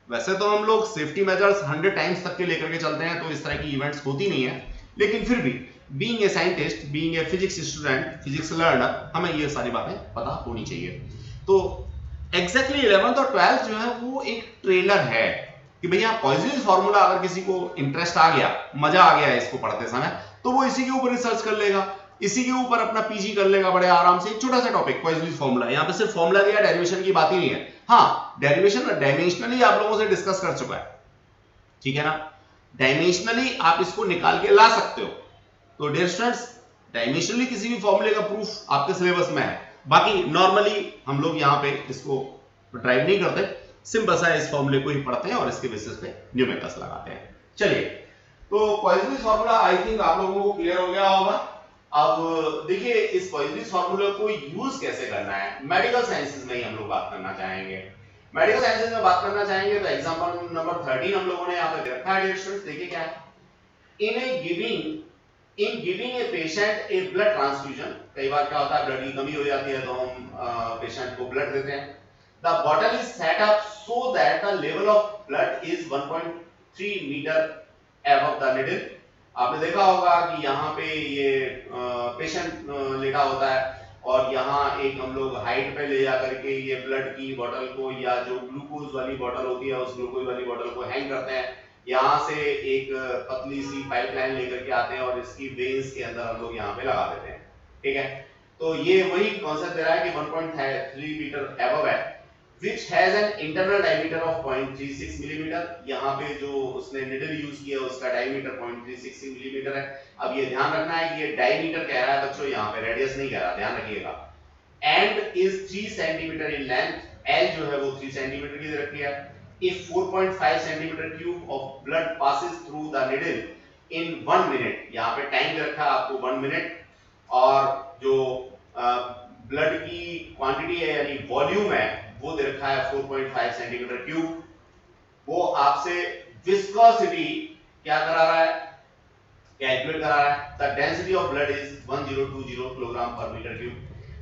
वैसे तो हम लोग सेफ्टी मेजर्स 100 टाइम्स तक के लेकर के चलते हैं, तो इस तरह की इवेंट्स होती नहीं है, लेकिन फिर भी being a scientist, being a physics student, physics learner, हमें ये सारी बातें पता होनी चाहिए। तो एग्जैक्टली 11th और 12th जो है वो एक ट्रेलर है कि भैया पॉइजलीज फार्मूला, अगर किसी को इंटरेस्ट आ गया, मजा आ गया इसको पढ़ते समय, तो वो इसी के ऊपर रिसर्च कर लेगा, इसी के ऊपर अपना पीजी कर लेगा बड़े आराम से। एक छोटा सा टॉपिक पॉइजलीज फार्मूला, यहाँ पे सिर्फ फार्मूला दिया, डेरिवेशन की बात ही नहीं है। हाँ, डेरिवेशन डायमेंशनली आप लोगों से डिस्कस कर चुका है, ठीक है ना, डायमेंशनली आप इसको निकाल के ला सकते हो। तो डियर स्टूडेंट्स, डायमेंशनली किसी भी फॉर्मूले का प्रूफ आपके सिलेबस में है, बाकी नॉर्मली हम लोग यहाँ पे इसको ड्राइव नहीं करते, सिंपल सा इस फॉर्मूले को ही पढ़ते हैं और इसके बेसिस पे न्यूमेरिकल्स लगाते हैं। चलिए, तो पॉइजलीज फार्मूला आई थिंक आप लोगों को क्लियर हो गया होगा। अब देखिए, इस पॉइजलीज फार्मूले को यूज कैसे करना है, मेडिकल साइंसेज में ही हम लोग बात करना चाहेंगे। मेडिकल साइंसेज में बात करना चाहेंगे तो एग्जांपल नंबर 13 हम लोगों ने यहाँ पे रखा है। डियर स्टूडेंट्स, देखिए क्या है, in giving a patient A blood transfusion, कई बार क्या होता है ब्लड की कमी हो जाती है तो हम पेशेंट को ब्लड देते हैं। The bottle is set up so that the level of blood is 1.3 metre above the needle. आपने देखा होगा कि यहाँ पे ये पेशेंट लेटा होता है और यहाँ एक हम लोग हाइट पे ले जा करके ये ब्लड की बोतल को, या जो ग्लूकोज वाली बोतल होती है उस ग्लूकोज वाली बोतल को हैंग करते हैं, यहाँ से एक पतली सी पाइपलाइन लेकर के आते हैं और इसकी वेन्स के अंदर हम लोग यहाँ पे लगा देते हैं, ठीक है। तो ये वही कॉन्सेप्ट दे रहा है कि 1.3 मीटर अबव है, which has an internal diameter of 0.36 millimetre. यहाँ पे जो उसने निडल यूज किया उसका डायमीटर 0.36 मिलीमीटर है। अब ये ध्यान रखना है कि ये डायमीटर कह रहा है बच्चों, यहाँ पे रेडियस नहीं कह रहा, ध्यान रखिएगा। And is 3 centimetre in length, L जो है वो 3 सेंटीमीटर की दे रखी है। If 4.5 centimetre cube of blood passes through the needle in 1 minute, यहाँ पे टाइम दे रखा है आपको 1 मिनट, और जो ब्लड की क्वांटिटी है यानी वॉल्यूम है वो दे रखा है 4.5 सेंटीमीटर क्यूब। वो आपसे विस्कोसिटी क्या करा रहा है, कैलकुलेट करा रहा है। The density of blood is 1020 kilogram पर मीटर क्यूब।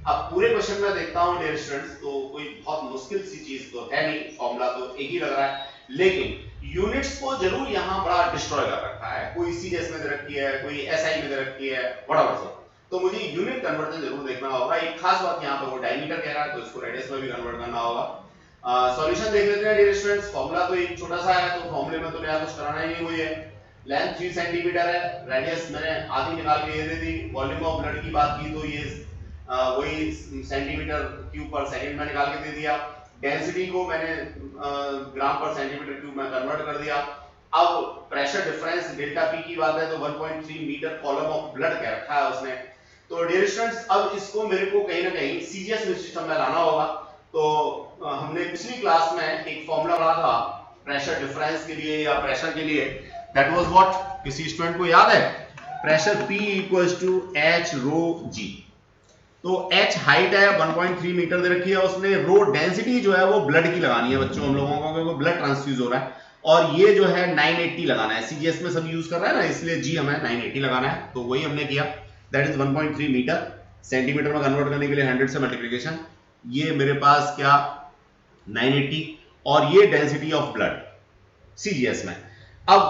अब पूरे क्वेश्चन में देखता हूं डियर स्टूडेंट्स, तो कोई बहुत मुश्किल सी चीज तो है नहीं, फॉर्मूला तो एक ही लग रहा है, लेकिन यूनिट्स को जरूर यहां बड़ा डिस्ट्रॉय कर रखा है। कोई सीरियस में दे रखी है, कोई एसआई में दे रखी है, व्हाटएवर सो, तो मुझे यूनिट कन्वर्जन जरूर देखना होगा। एक खास बात यहाँ पे वो डायमीटर कह रहा है तो इसको रेडियस में भी कन्वर्ट करना होगा। सॉल्यूशन देख लेते हैं डियर स्टूडेंट्स। फॉर्मूला तो एक छोटा सा है तो फॉर्मूले में तो नया कुछ कराना ही नहीं हुई है। लेंथ 3 सेंटीमीटर है, रेडियस मैंने आधी निकाल के दे दी, वॉल्यूम ऑफ ब्लड की बात की तो ये वही सेंटीमीटर क्यूब पर सेकंड में निकाल के दे दिया, डेंसिटी को मैंने ग्राम पर सेंटीमीटर क्यूब में कन्वर्ट कर दिया। अब प्रेशर डिफरेंस डेल्टा पी की बात है तो 1.3 मीटर कॉलम ऑफ ब्लड कह रखा है उसने। तो डियर स्टूडेंट्स अब इसको मेरे को कहीं ना कहीं सीजीएस सिस्टम में लाना होगा। तो हमने पिछली क्लास में एक फॉर्मूला पढ़ा था प्रेशर डिफरेंस के लिए या प्रेशर के लिए, दैट वाज व्हाट, किसी स्टूडेंट को याद है? Pressure P equals to H rho G। तो H हाइट है 1.3 मीटर दे रखी है उसने, रो डेंसिटी जो है वो ब्लड की लगानी है बच्चों हम लोगों को, क्योंकि ब्लड ट्रांसफ्यूज हो रहा है, और ये जो है 980 लगाना है, सीजीएस में सब यूज कर रहा है ना, इसलिए जी हमें 980 लगाना है। तो वही हमने किया, दैट इज 1.3 मीटर, सेंटीमीटर में कन्वर्ट करने के लिए 100 से मल्टीप्लिकेशन, ये मेरे पास क्या 980, और ये डेंसिटी ऑफ ब्लड सीजीएस में। अब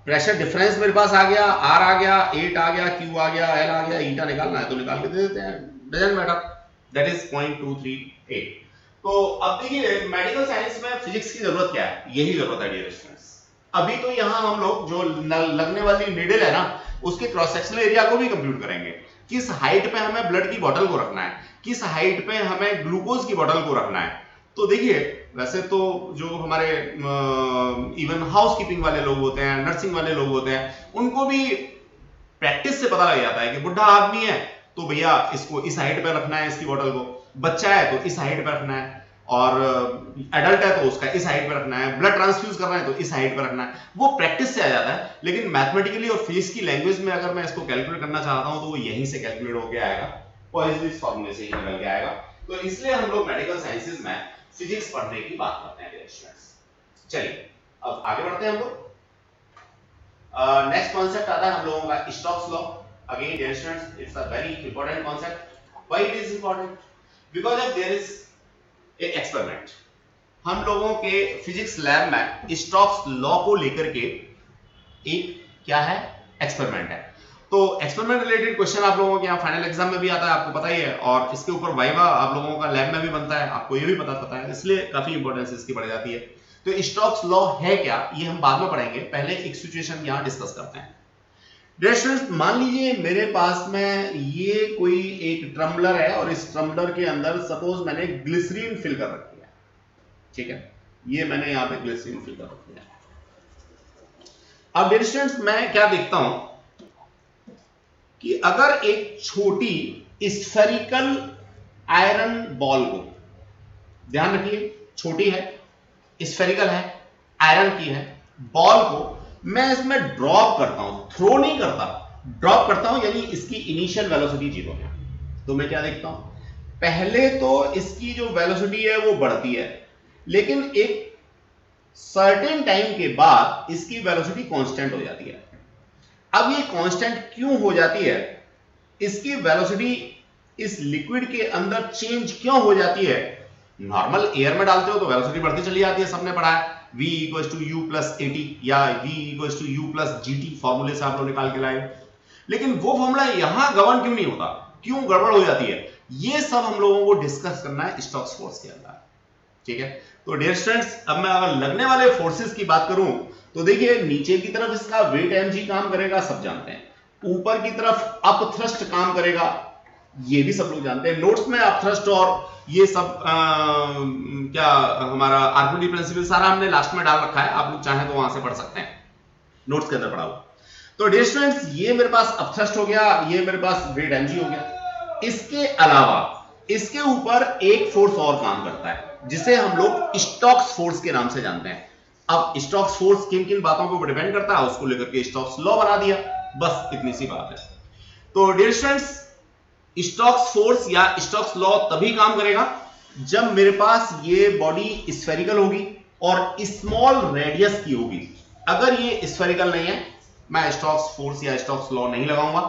प्रेशर डिफरेंस मेरे पास आ गया, आर आ गया, 8 आ गया, क्यू आ गया, एल आ गया, ईटा निकालना है तो निकाल के दे देते हैं, डजंट मैटर, दैट इज 0.238। तो अब देखिए मेडिकल साइंस में फिजिक्स की जरूरत क्या है, यही जरूरत है डियर स्टूडेंट्स। अभी तो यहां हम लोग जो लगने वाली नीडल है ना उसके क्रॉस सेक्शनल एरिया को भी कंप्यूट करेंगे, किस हाइट पे हमें ब्लड की बोतल को रखना है, किस हाइट पे हमें ग्लूकोज की बोतल को रखना है। तो देखिए वैसे तो जो हमारे इवन हाउस कीपिंग वाले लोग होते हैं, नर्सिंग वाले लोग होते हैं, उनको भी प्रैक्टिस से पता लग जाता है कि बुढ़ा आदमी है तो भैया इसको इस हाइट पे रखना है इसकी बोतल को, बच्चा है तो इस हाइट पे रखना है, और एडल्ट है तो उसका इस हाइट पे रखना है, ब्लड ट्रांसफ्यूज करना है तो इस हाइट पे रखना है, वो प्रैक्टिस से आ जाता है। लेकिन मैथमेटिकली और फिजिक्स की लैंग्वेज में अगर मैं इसको कैलकुलेट करना चाहता हूं तो वो यहीं से कैलकुलेट होकर आएगा, पॉइजनस फार्मूले से ही निकल के आएगा। तो इसलिए हम लोग मेडिकल साइंसेज में फिजिक्स पढ़ने की बात करते हैं डियर स्टूडेंट्स। चलिए अब आगे बढ़ते हैं हम लोग। नेक्स्ट कॉन्सेप्ट आता है हम लोगों का Stokes law. Again dear students it's a very important concept. Why it is important? Because of there is a experiment. हम लोगों के फिजिक्स लैब में स्टोक्स लॉ को लेकर के एक क्या है एक्सपेरिमेंट है। तो एक्सपेरिमेंट रिलेटेड क्वेश्चन आप लोगों के यहाँ फाइनल एग्जाम में भी आता है, आपको पता ही है, और इसके ऊपर वाइवा आप लोगों का लैब में भी बनता है, आपको ये भी पता है, इसलिए काफी इंपॉर्टेंस इसकी बढ़ जाती है। तो स्टोक्स लॉ है क्या ये हम बाद में पढ़ेंगे, पहले एक सिचुएशन यहाँ डिस्कस करते हैं। डियर स्टूडेंट्स मान लीजिए मेरे पास में ये कोई एक ट्रम्बलर है और इस ट्रम्बलर के अंदर सपोज मैंने ग्लिसरीन फिल कर रखी है, ठीक है, ये मैंने यहाँ पे ग्लिसरीन फिल कर रखी है। अब डियर स्टूडेंट्स मैं क्या देखता हूं कि अगर एक छोटी स्फेरिकल आयरन बॉल को, ध्यान रखिए छोटी है, स्फेरिकल है, आयरन की है, बॉल को मैं इसमें ड्रॉप करता हूं, थ्रो नहीं करता, ड्रॉप करता हूं, यानी इसकी इनिशियल वेलोसिटी 0 है। तो मैं क्या देखता हूं, पहले तो इसकी जो वेलोसिटी है वो बढ़ती है, लेकिन एक सर्टेन टाइम के बाद इसकी वेलोसिटी कांस्टेंट हो जाती है। अब ये कांस्टेंट क्यों हो जाती है, इसकी वेलोसिटी इस लिक्विड के अंदर चेंज क्यों हो जाती है? नॉर्मल एयर में डालते हो तो वेलोसिटी बढ़ती चली जाती है, सबने पढ़ा है, v equals to u plus at या v equals to u plus gt, फॉर्मूले से आप लोग निकाल के लाए। लेकिन वो फॉर्मूला यहां गवर्न क्यों नहीं होता, क्यों गड़बड़ हो जाती है, ये सब हम लोगों को डिस्कस करना है स्टोक्स फोर्स के अंदर, ठीक है। तो डियर स्टूडेंट्स अब मैं अगर लगने वाले फोर्सेस की बात करूं तो देखिए नीचे की तरफ इसका वेट mg काम करेगा, सब जानते हैं, ऊपर की तरफ अप थ्रस्ट काम करेगा, ये भी सब लोग जानते हैं, नोट्स में अप थ्रस्ट और ये सब क्या हमारा आर्किमिडीज प्रिंसिपल सारा हमने लास्ट में डाल रखा है, आप लोग चाहें तो वहां से पढ़ सकते हैं, नोट्स के अंदर पढ़ा हुआ। तो डियर स्टूडेंट्स ये मेरे पास अप थ्रस्ट हो गया, ये मेरे पास वेट mg हो गया। इसके अलावा इसके ऊपर एक फोर्स और काम करता है जिसे हम लोग स्टोक्स फोर्स के नाम से जानते हैं। अब स्टोक्स फोर्स किन किन बातों को डिपेंड करता है उसको लेकर के स्टोक्स लॉ बना दिया, बस इतनी सी बात है। तो डियर स्टूडेंट्स स्टोक्स फोर्स या स्टोक्स लॉ तभी काम करेगा जब मेरे पास ये बॉडी स्फेरिकल होगी और स्मॉल रेडियस की होगी। अगर ये स्फेरिकल नहीं है मैं स्टोक्स फोर्स या स्टोक्स लॉ नहीं लगाऊंगा,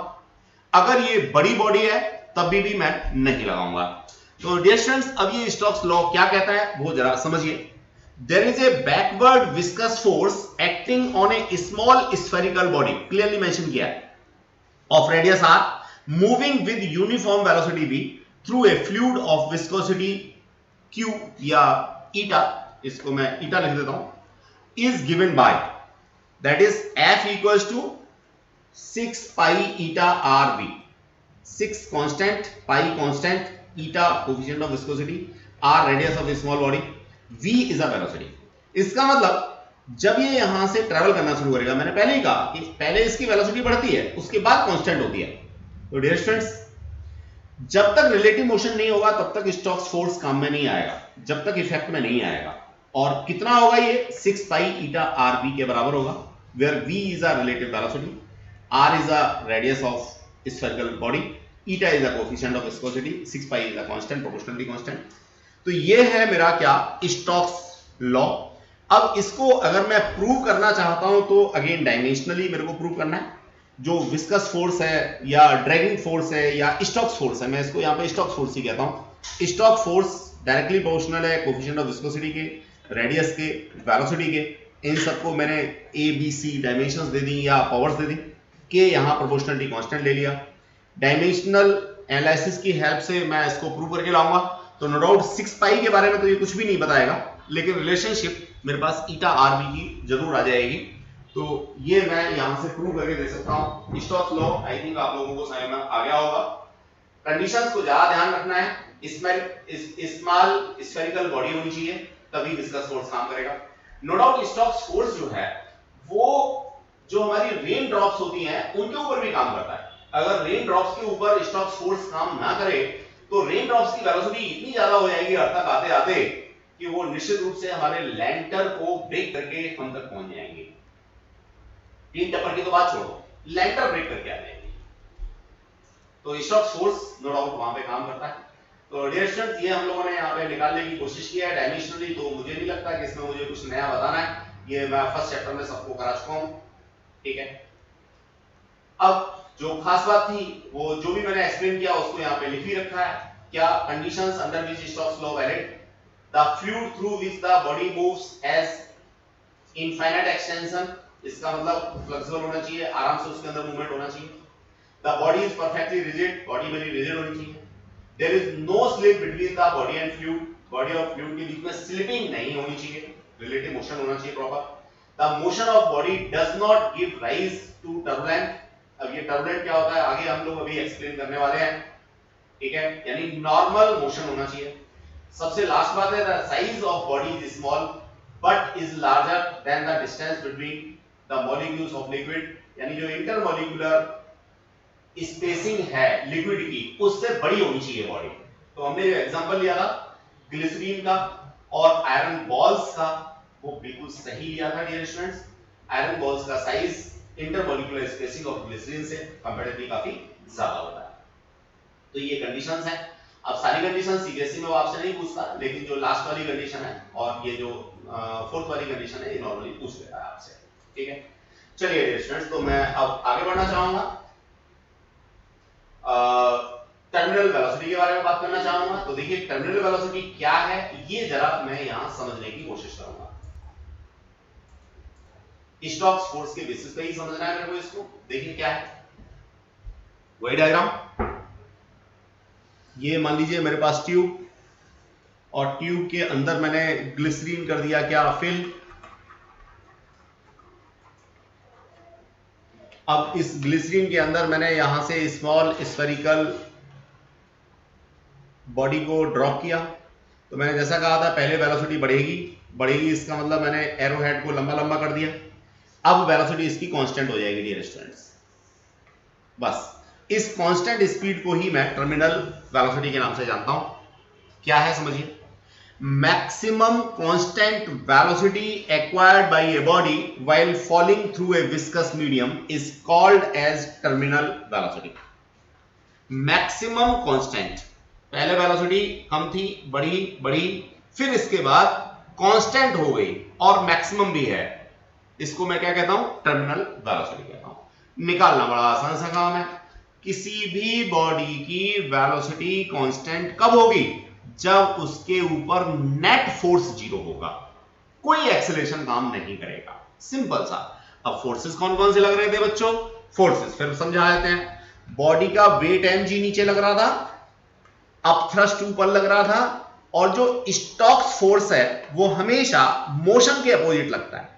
अगर ये बड़ी बॉडी है तभी भी मैं नहीं लगाऊंगा। तो डियर स्टूडेंट्स अब ये स्टोक्स लॉ क्या कहता है वो जरा समझिए। There is a backward viscous force acting on a small spherical body, clearly mention किया है, of radius r, moving with uniform velocity v through a fluid of viscosity q या eta, इसको मैं eta लिख देता हूं, is given by that is F equals to 6 pi eta r v. 6 constant, pi constant, eta coefficient of viscosity, r radius of small body, v is a velocity. इसका मतलब जब ये यहां से ट्रेवल करना शुरू करेगा, मैंने पहले ही कहा कि पहले इसकी वेलोसिटी बढ़ती है, उसके बाद कांस्टेंट होती है। तो डियर स्टूडेंट्स, जब तक रिलेटिव मोशन नहीं होगा तब तक स्टोक्स फोर्स काम में नहीं आएगा, जब तक इफेक्ट में नहीं आएगा। और कितना होगा ये? 6 पाई ईटा आर बी के बराबर होगा, where v is a relative velocity, r is a radius of spherical body, eta is a coefficient of viscosity, 6 pi is a constant, proportionally constant. तो ये है मेरा क्या? Stokes law. अब इसको अगर मैं प्रूव करना चाहता हूं तो अगेन डायमेंशनली मेरे को प्रूव करना है। जो विस्कस फोर्स है या ड्रैगिंग फोर्स है या स्टोक्स फोर्स है, मैं इसको यहां पे स्टोक्स फोर्स ही कहता हूं। स्टोक फोर्स डायरेक्टली प्रोपोर्शनल है कोएफिशिएंट ऑफ विस्कोसिटी के, रेडियस के, वेलोसिटी के। इन सबको मैंने ए बी सी डायमेंशंस दे दी या पावर्स दे दी के यहां प्रोपोर्शनलिटी कांस्टेंट ले लिया। डायमेंशनल एनालिसिस की हेल्प से मैं इसको प्रूव करके लाऊंगा। तो नो डाउट 6 पाई के बारे में तो ये कुछ भी नहीं बताएगा, लेकिन रिलेशनशिप मेरे पास ईटा आर बी की जरूर आ जाएगी। तो ये मैं यहां से प्रूव करके दे सकता हूं। स्टोक्स लॉ आई थिंक आप लोगों को समझ में आ गया होगा। कंडीशंस को ज्यादा ध्यान रखना है। स्मॉल स्फेरिकल बॉडी होनी चाहिए, तभी विस्कस फोर्स काम करेगा। नो डाउट स्टोक्स फोर्स जो है वो जो हमारी रेन ड्रॉप्स होती हैं उनके ऊपर भी काम करता है। अगर रेन ड्रॉप्स के ऊपर स्टोक्स फोर्स काम ना करे तो रेन ड्रॉप्स की वेलोसिटी इतनी ज्यादा हो जाएगी अर्थ तक आते आते कि वो निश्चित रूप से हमारे लैंटर को ब्रेक करके हम तक पहुंच जाएंगे। तीन टप्पर की तो बात छोड़ो, लैंटर ब्रेक करके आ जाएंगे। तो स्टोक्स फोर्स नो डाउट वहां पे काम करता है। तो डियर स्टूडेंट्स, ये हम लोगों ने यहाँ पे निकालने की कोशिश की है डायमेंशनली। तो मुझे नहीं लगता कि इसमें मुझे कुछ नया बताना है, ये मैं फर्स्ट चैप्टर में सबको करा चुका हूं। ठीक है, अब जो खास बात थी वो जो भी मैंने एक्सप्लेन किया उसको यहाँ पे लिख ही रखा है। क्या? Conditions under which Stokes law valid, the fluid through which the body moves has infinite extension. इसका मतलब फ्लेक्सिबल होना चाहिए, आराम से उसके अंदर मूवमेंट होना चाहिए। The body is perfectly rigid, body मेरी रिजिड होनी चाहिए। There is no slip between the body and fluid, body और फ्लूइड के बीच में स्लिपिंग नहीं होनी चाहिए, रिलेटिव मोशन होना चाहिए proper. The motion of body does not give rise to turbulent. अब ये टर्बुलेंट क्या होता है आगे हम लोग अभी एक्सप्लेन करने वाले हैं। ठीक है, यानी नॉर्मल मोशन होना चाहिए। सबसे लास्ट बात है, the size of body is small but is larger than the distance between the molecules of liquid, यानी जो इंटरमॉलिक्यूलर स्पेसिंग है लिक्विड की उससे बड़ी होनी चाहिए बॉडी। तो हमने जो एग्जांपल लिया था ग्लिसरीन का और आयरन बॉल्स का, वो बिल्कुल सही लिया था डियर स्टूडेंट्स। आयरन बॉल्स का size intermolecular spacing of glycerine से कंपैरेटिवली काफी ज्यादा होता है। तो ये कंडीशंस हैं। अब सारी कंडीशंस सीबीएसई में वो आपसे नहीं पूछता, लेकिन जो लास्ट वाली कंडीशन है और ये जो फोर्थ वाली कंडीशन है ये नॉर्मली पूछ लेता है आपसे। ठीक है, चलिए डियर स्टूडेंट्स, तो मैं अब आगे बढ़ना चाहूंगा। टर्मिनल वेलोसिटी के बारे में बात करना चाहूंगा। तो देखिए टर्मिनल वेलोसिटी क्या है ये जरा मैं यहां समझने की कोशिश करूंगा। स्टोक्स फोर्स के बेसिस पे ही समझना है मेरे को इसको। देखिए क्या है वही डायग्राम। ये मान लीजिए मेरे पास ट्यूब, और ट्यूब के अंदर मैंने ग्लिसरीन कर दिया क्या? फिल। अब इस ग्लिसरीन के अंदर मैंने यहां से स्मॉल स्फेरिकल बॉडी को ड्रॉप किया। तो मैंने जैसा कहा था पहले वेलोसिटी बढ़ेगी बढ़ेगी, इसका मतलब मैंने एरो हेड को लंबा लंबा कर दिया। अब वेलोसिटी इसकी कांस्टेंट हो जाएगी डियर स्टूडेंट्स। बस इस कांस्टेंट स्पीड को ही मैं टर्मिनल वेलोसिटी के नाम से जानता हूं। क्या है समझिए, maximum constant velocity acquired by a body while falling through a viscous medium is called as terminal velocity. Maximum constant, पहले वेलोसिटी कम थी, बढ़ी बढ़ी, फिर इसके बाद कांस्टेंट हो गई और मैक्सिमम भी है, इसको मैं क्या कहता हूं? टर्मिनल वेलोसिटी कहता हूं। निकालना बड़ा आसान सा काम है। किसी भी बॉडी की वेलोसिटी कांस्टेंट कब होगी? जब उसके ऊपर नेट फोर्स जीरो होगा, कोई एक्सेलरेशन काम नहीं करेगा। सिंपल सा। अब फोर्सेस कौन कौन से लग रहे थे बच्चों? फोर्सेस फिर समझा देते हैं। बॉडी का वेट mg नीचे लग रहा था, अप थ्रस्ट ऊपर लग रहा था, और जो स्टोक्स फोर्स है वो हमेशा मोशन के अपोजिट लगता है।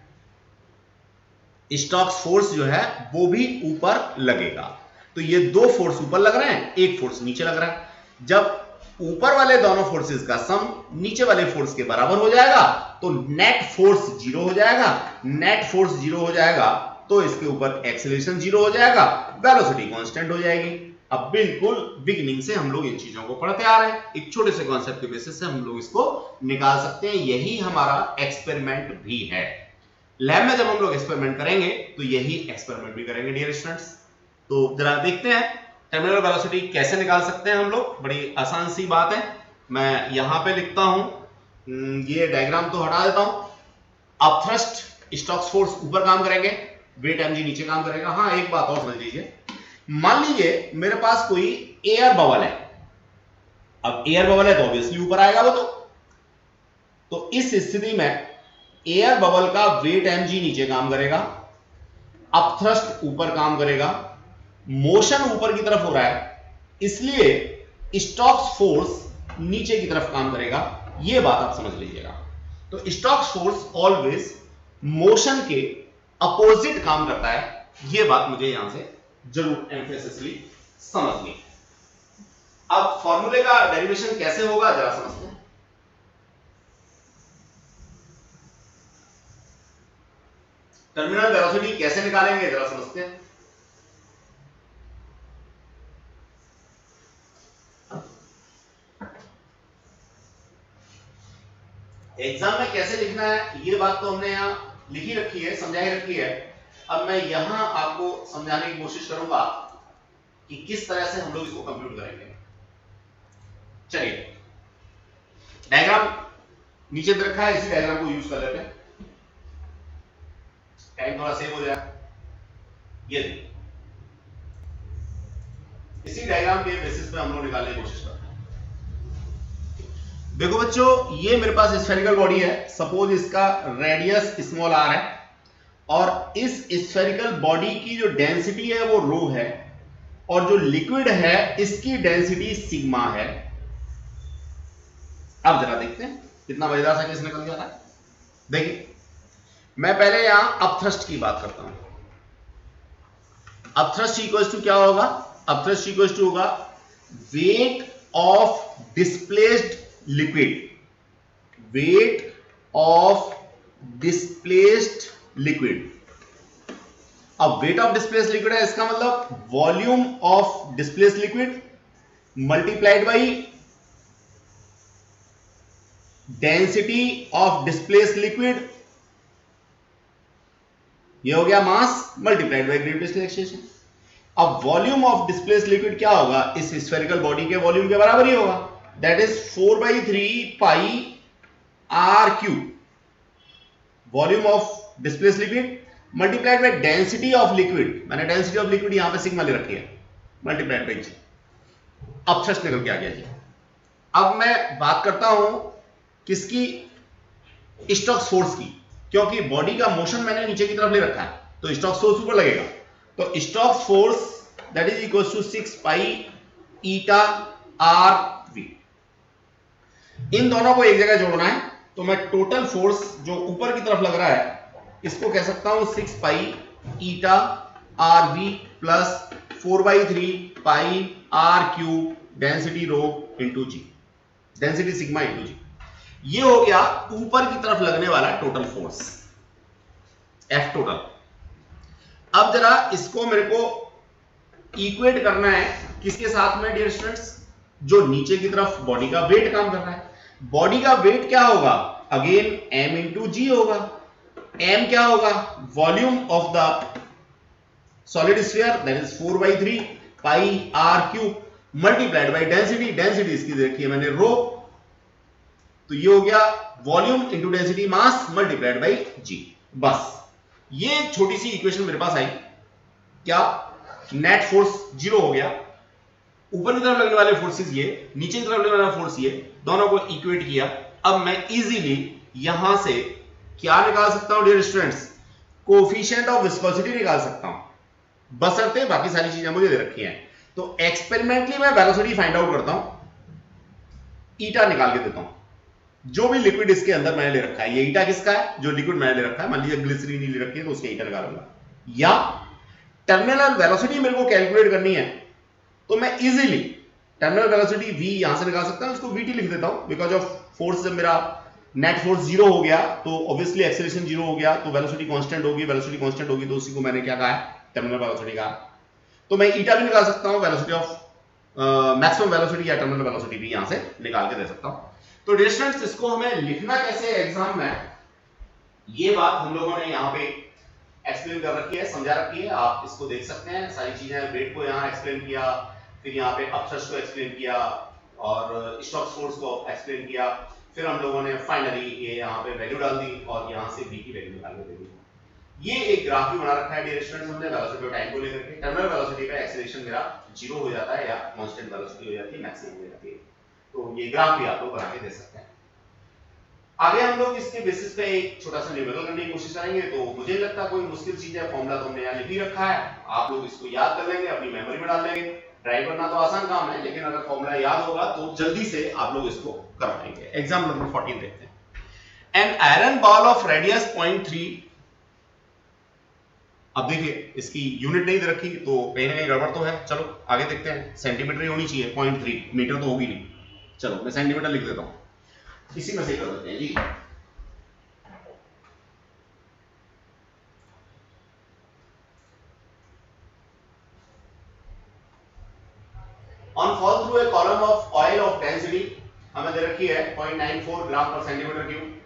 स्टोक्स फोर्स जो है वो भी ऊपर लगेगा। तो ये दो फोर्स ऊपर लग रहे हैं, एक फोर्स नीचे लग रहा है। जब ऊपर वाले दोनों फोर्सेस का सम नीचे वाले फोर्स के बराबर हो जाएगा तो नेट फोर्स जीरो हो जाएगा। नेट फोर्स जीरो हो जाएगा तो इसके ऊपर एक्सेलरेशन जीरो हो जाएगा, वेलोसिटी कांस्टेंट हो जाएगी। अब बिल्कुल बिगिनिंग से हम लोग इन चीजों को पढ़ते आ रहे हैं, एक छोटे से कॉन्सेप्ट के बेसिस से हम लोग इसको निकाल सकते हैं। यही हमारा एक्सपेरिमेंट भी है। लैब में जब हम लोग एक्सपेरिमेंट करेंगे तो यही एक्सपेरिमेंट भी करेंगे डियर स्टूडेंट्स। तो जरा देखते हैं टर्मिनल वेलोसिटी कैसे निकाल सकते हैं हम लोग। बड़ी आसान सी बात है, मैं यहां पे लिखता हूं, ये डायग्राम तो हटा देता हूं। अब थ्रस्ट स्टोक्स फोर्स ऊपर काम करेंगे, वेट mg नीचे काम करेगा। हाँ, एक बात और समझ लीजिए, मान लीजिए मेरे पास कोई एयर बबल है। अब एयर बबल है तो ऑब्वियसली ऊपर आएगा वो। तो इस स्थिति में एयर बबल का वेट mg नीचे काम करेगा, अब थ्रस्ट ऊपर काम करेगा, मोशन ऊपर की तरफ हो रहा है इसलिए स्टोक्स फोर्स नीचे की तरफ काम करेगा। यह बात आप समझ लीजिएगा। तो स्टोक्स फोर्स ऑलवेज मोशन के अपोजिट काम करता है, यह बात मुझे यहां से जरूर एम्फेसिसली समझनी। अब फॉर्मूले का डेरिवेशन कैसे होगा जरा समझते हैं। टर्मिनल वेलोसिटी कैसे निकालेंगे जरा समझते हैं। एग्जाम में कैसे लिखना है ये बात तो हमने यहां लिखी रखी है, समझाई रखी है। अब मैं यहां आपको समझाने की कोशिश करूंगा कि किस तरह से हम लोग इसको कंप्यूट करेंगे। चलिए, डायग्राम नीचे दे रखा है, इसी डायग्राम को यूज कर लेते हैं, टाइम थोड़ा सेव हो जाए। ये इसी डायग्राम के बेसिस पे हम लोग निकालने की कोशिश करते हैं। देखो बच्चों, ये मेरे पास स्फेरिकल बॉडी है। सपोज इसका रेडियस स्मॉल r है और इस स्फेरिकल बॉडी की जो डेंसिटी है वो रो है और जो लिक्विड है इसकी डेंसिटी सिग्मा है। अब जरा देखते हैं कितना मजेदार सा केस निकल जाता है। देखिए, मैं पहले यहां अपथ्रस्ट की बात करता हूं। अपथ्रस्ट इक्वल्स टू क्या होगा? अपथ्रस्ट इक्वल्स टू होगा weight of displaced liquid, weight of displaced liquid. अब वेट ऑफ डिस्प्लेस्ड लिक्विड है, इसका मतलब volume of displaced liquid multiplied by density of displaced liquid, ये हो गया मास मल्टीप्लाइड बाई ग्रेविटेशनल एक्सलेशन। अब वॉल्यूम ऑफ डिस्प्लेस्ड लिक्विड क्या होगा? इस स्फेरिकल बॉडी के वॉल्यूम के बराबर ही होगा, that is 4/3 pi are cube. Volume of displaced liquid multiplied by density of liquid, मैंने डेंसिटी ऑफ लिक्विड यहां पे सिग्मा ले रखी है, मल्टीप्लाइड बाई जी। अब थ्रस्ट निकल के आ गया जी। अब मैं बात करता हूं किसकी? स्टोक्स फोर्स की, क्योंकि बॉडी का मोशन मैंने नीचे की तरफ ले रखा है तो स्टोक्स फोर्स ऊपर लगेगा। तो Stokes force that is equal to 6 pi eta R V. इन दोनों को एक जगह जोड़ना है तो मैं टोटल फोर्स जो ऊपर की तरफ लग रहा है इसको कह सकता हूं 6 pi eta R V plus 4/3 pi are cube density rho into G, density sigma into G. ये हो गया ऊपर की तरफ लगने वाला टोटल फोर्स एफ टोटल। अब जरा इसको मेरे को इक्वेट करना है किसके साथ में डियर स्टूडेंट्स? जो नीचे की तरफ बॉडी का वेट काम कर रहा है। बॉडी का वेट क्या होगा? अगेन m इंटू जी होगा। m क्या होगा? Volume of the solid sphere that is 4/3 pi are cube multiplied by density, density इसकी देखिए मैंने रो, तो ये हो गया volume into density mass multiplied by G. बस ये छोटी सी इक्वेशन मेरे पास आई। क्या? नेट फोर्स जीरो हो गया, ऊपर की तरफ लगने वाले फोर्सेस ये, नीचे की तरफ लगने वाला फोर्स ये, दोनों को इक्वेट किया। अब मैं इजीली यहां से क्या निकाल सकता हूं dear students? Coefficient of viscosity निकाल सकता हूं, बशर्ते बाकी सारी चीजें मुझे दे रखी हैं। तो एक्सपेरिमेंटली मैं वेलोसिटी फाइंड आउट करता हूं, ईटा निकाल के देता हूं। जो भी लिक्विड इसके अंदर मैंने ले रखा है, ये ईटा किसका है? जो लिक्विड मैंने ले रखा है, मान लीजिए ग्लिसरीन ले रखी है तो उसका ईटा निकालूंगा। या टर्मिनल वेलोसिटी मेरे को कैलकुलेट करनी है तो मैं इजीली टर्मिनल वेलोसिटी v यहां से निकाल सकता हूं, इसको vt लिख देता हूं। बिकॉज ऑफ फोर्स जब मेरा नेट फोर्स जीरो हो गया तो ऑब्वियसली एक्सेलरेशन जीरो हो गया, तो वेलोसिटी कांस्टेंट होगी, वेलोसिटी कांस्टेंट होगी तो उसी को मैंने क्या कहा है, टर्मिनल वेलोसिटी कहा। तो मैं ईटा भी निकाल सकता हूं, वेलोसिटी ऑफ मैक्सिमम वेलोसिटी या टर्मिनल वेलोसिटी भी यहां से निकाल के दे सकता हूं। तो डियर स्टूडेंट्स, इसको हमें लिखना कैसे एग्जाम में, ये बात हम लोगों ने यहाँ पे एक्सप्लेन कर रखी है, समझा रखी है, आप इसको देख सकते हैं। सारी चीजें वेट को यहाँ एक्सप्लेन किया, फिर यहाँ पे अपथ्रस्ट को एक्सप्लेन किया और स्टॉक्स फोर्स को एक्सप्लेन किया, फिर हम लोगों ने फाइनली ये यहाँ पे वैल्यू डाल दी और यहाँ से v की वैल्यू निकाल के दे दी। ये एक ग्राफ भी बना रखा है डियर स्टूडेंट्स हमने वेलोसिटी ऑफ टाइम को लेकर के। टर्मिनल वेलोसिटी पे एक्सीलरेशन मेरा जीरो हो जाता है या कांस्टेंट वेलोसिटी हो जाती है, मैक्सिमम हो जाती है। तो ये ग्राफ भी आप लोग बना के दे सकते हैं। आगे हम लोग इसके बेसिस पे एक छोटा सा न्यूमेरिकल करने की कोशिश करेंगे। तो मुझे नहीं लगता कोई मुश्किल चीज है, फॉर्मूला तो हमने यहाँ लिख ही रखा है, आप लोग इसको याद कर लेंगे, अपनी मेमोरी में डाल लेंगे। ड्राइव करना तो आसान काम है, लेकिन अगर फॉर्मूला याद होगा तो जल्दी से आप लोग इसको कर पाएंगे। एग्जाम्पल नंबर 14 देखते हैं। An iron ball of radius 0.3, अब देखिए इसकी यूनिट नहीं दे रखी तो कहीं ना कहीं गड़बड़ तो है, चलो आगे देखते हैं। सेंटीमीटर ही होनी चाहिए, 0.3 मीटर तो होगी नहीं, चलो मैं सेंटीमीटर लिख देता हूं, इसी में से कर देते हैं जी। On fall through a column of oil of density हमें दे रखी है 0.94 gram per centimetre cube.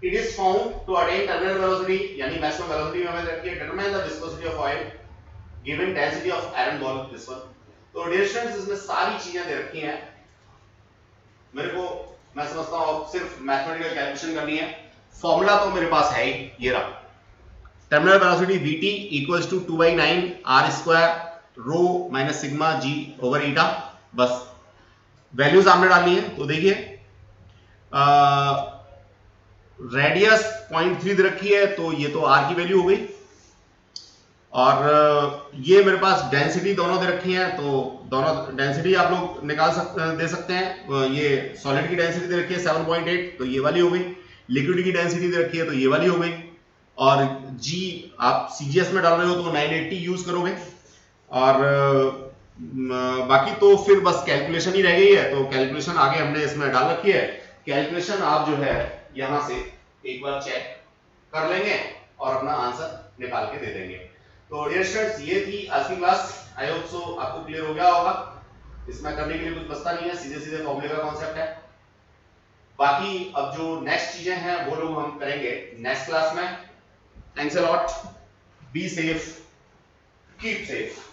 It is found to attain terminal velocity यानी मैक्सिमम वेलोसिटी हमें दे रखी है। Determine the viscosity of oil given density of iron ball, this one. तो डियर स्टूडेंट्स, इसमें सारी चीजें दे रखी हैं मेरे को, मैं समझता हूं सिर्फ मैथमेटिकल कैलकुलेशन करनी है। फॉर्मूला तो मेरे पास है ही, ये रहा। Terminal velocity vt equals to 2/9 r square rho minus sigma g over eta, बस वैल्यूज आपने डालनी है। तो देखिए रेडियस 0.3 दे रखी है तो ये तो r की वैल्यू हो गई, और ये मेरे पास डेंसिटी दोनों दे रखी है, तो दोनों डेंसिटी आप लोग दे सकते हैं। ये सॉलिड की डेंसिटी दे रखी है 7.8 तो ये वाली हो गई, लिक्विड की डेंसिटी दे रखी है तो ये वाली हो गई, और जी आप सीजीएस में डाल रहे हो तो 980 यूज करोगे, और बाकी तो फिर बस कैलकुलेशन ही रह गई है। तो कैलकुलेशन आगे हमने इसमें डाल रखी है, कैलकुलेशन आप जो है यहां से एक बार चेक कर लेंगे और अपना आंसर निकाल के दे देंगे। तो डियर स्टूडेंट्स, ये थी आज की क्लास। आई होप सो आपको क्लियर हो गया होगा। इसमें करने के लिए कुछ बचता नहीं है, सीधे सीधे फॉर्मूले का कॉन्सेप्ट है। बाकी अब जो नेक्स्ट चीजें हैं वो लोग हम करेंगे नेक्स्ट क्लास में। Thanks a lot, be safe, keep safe.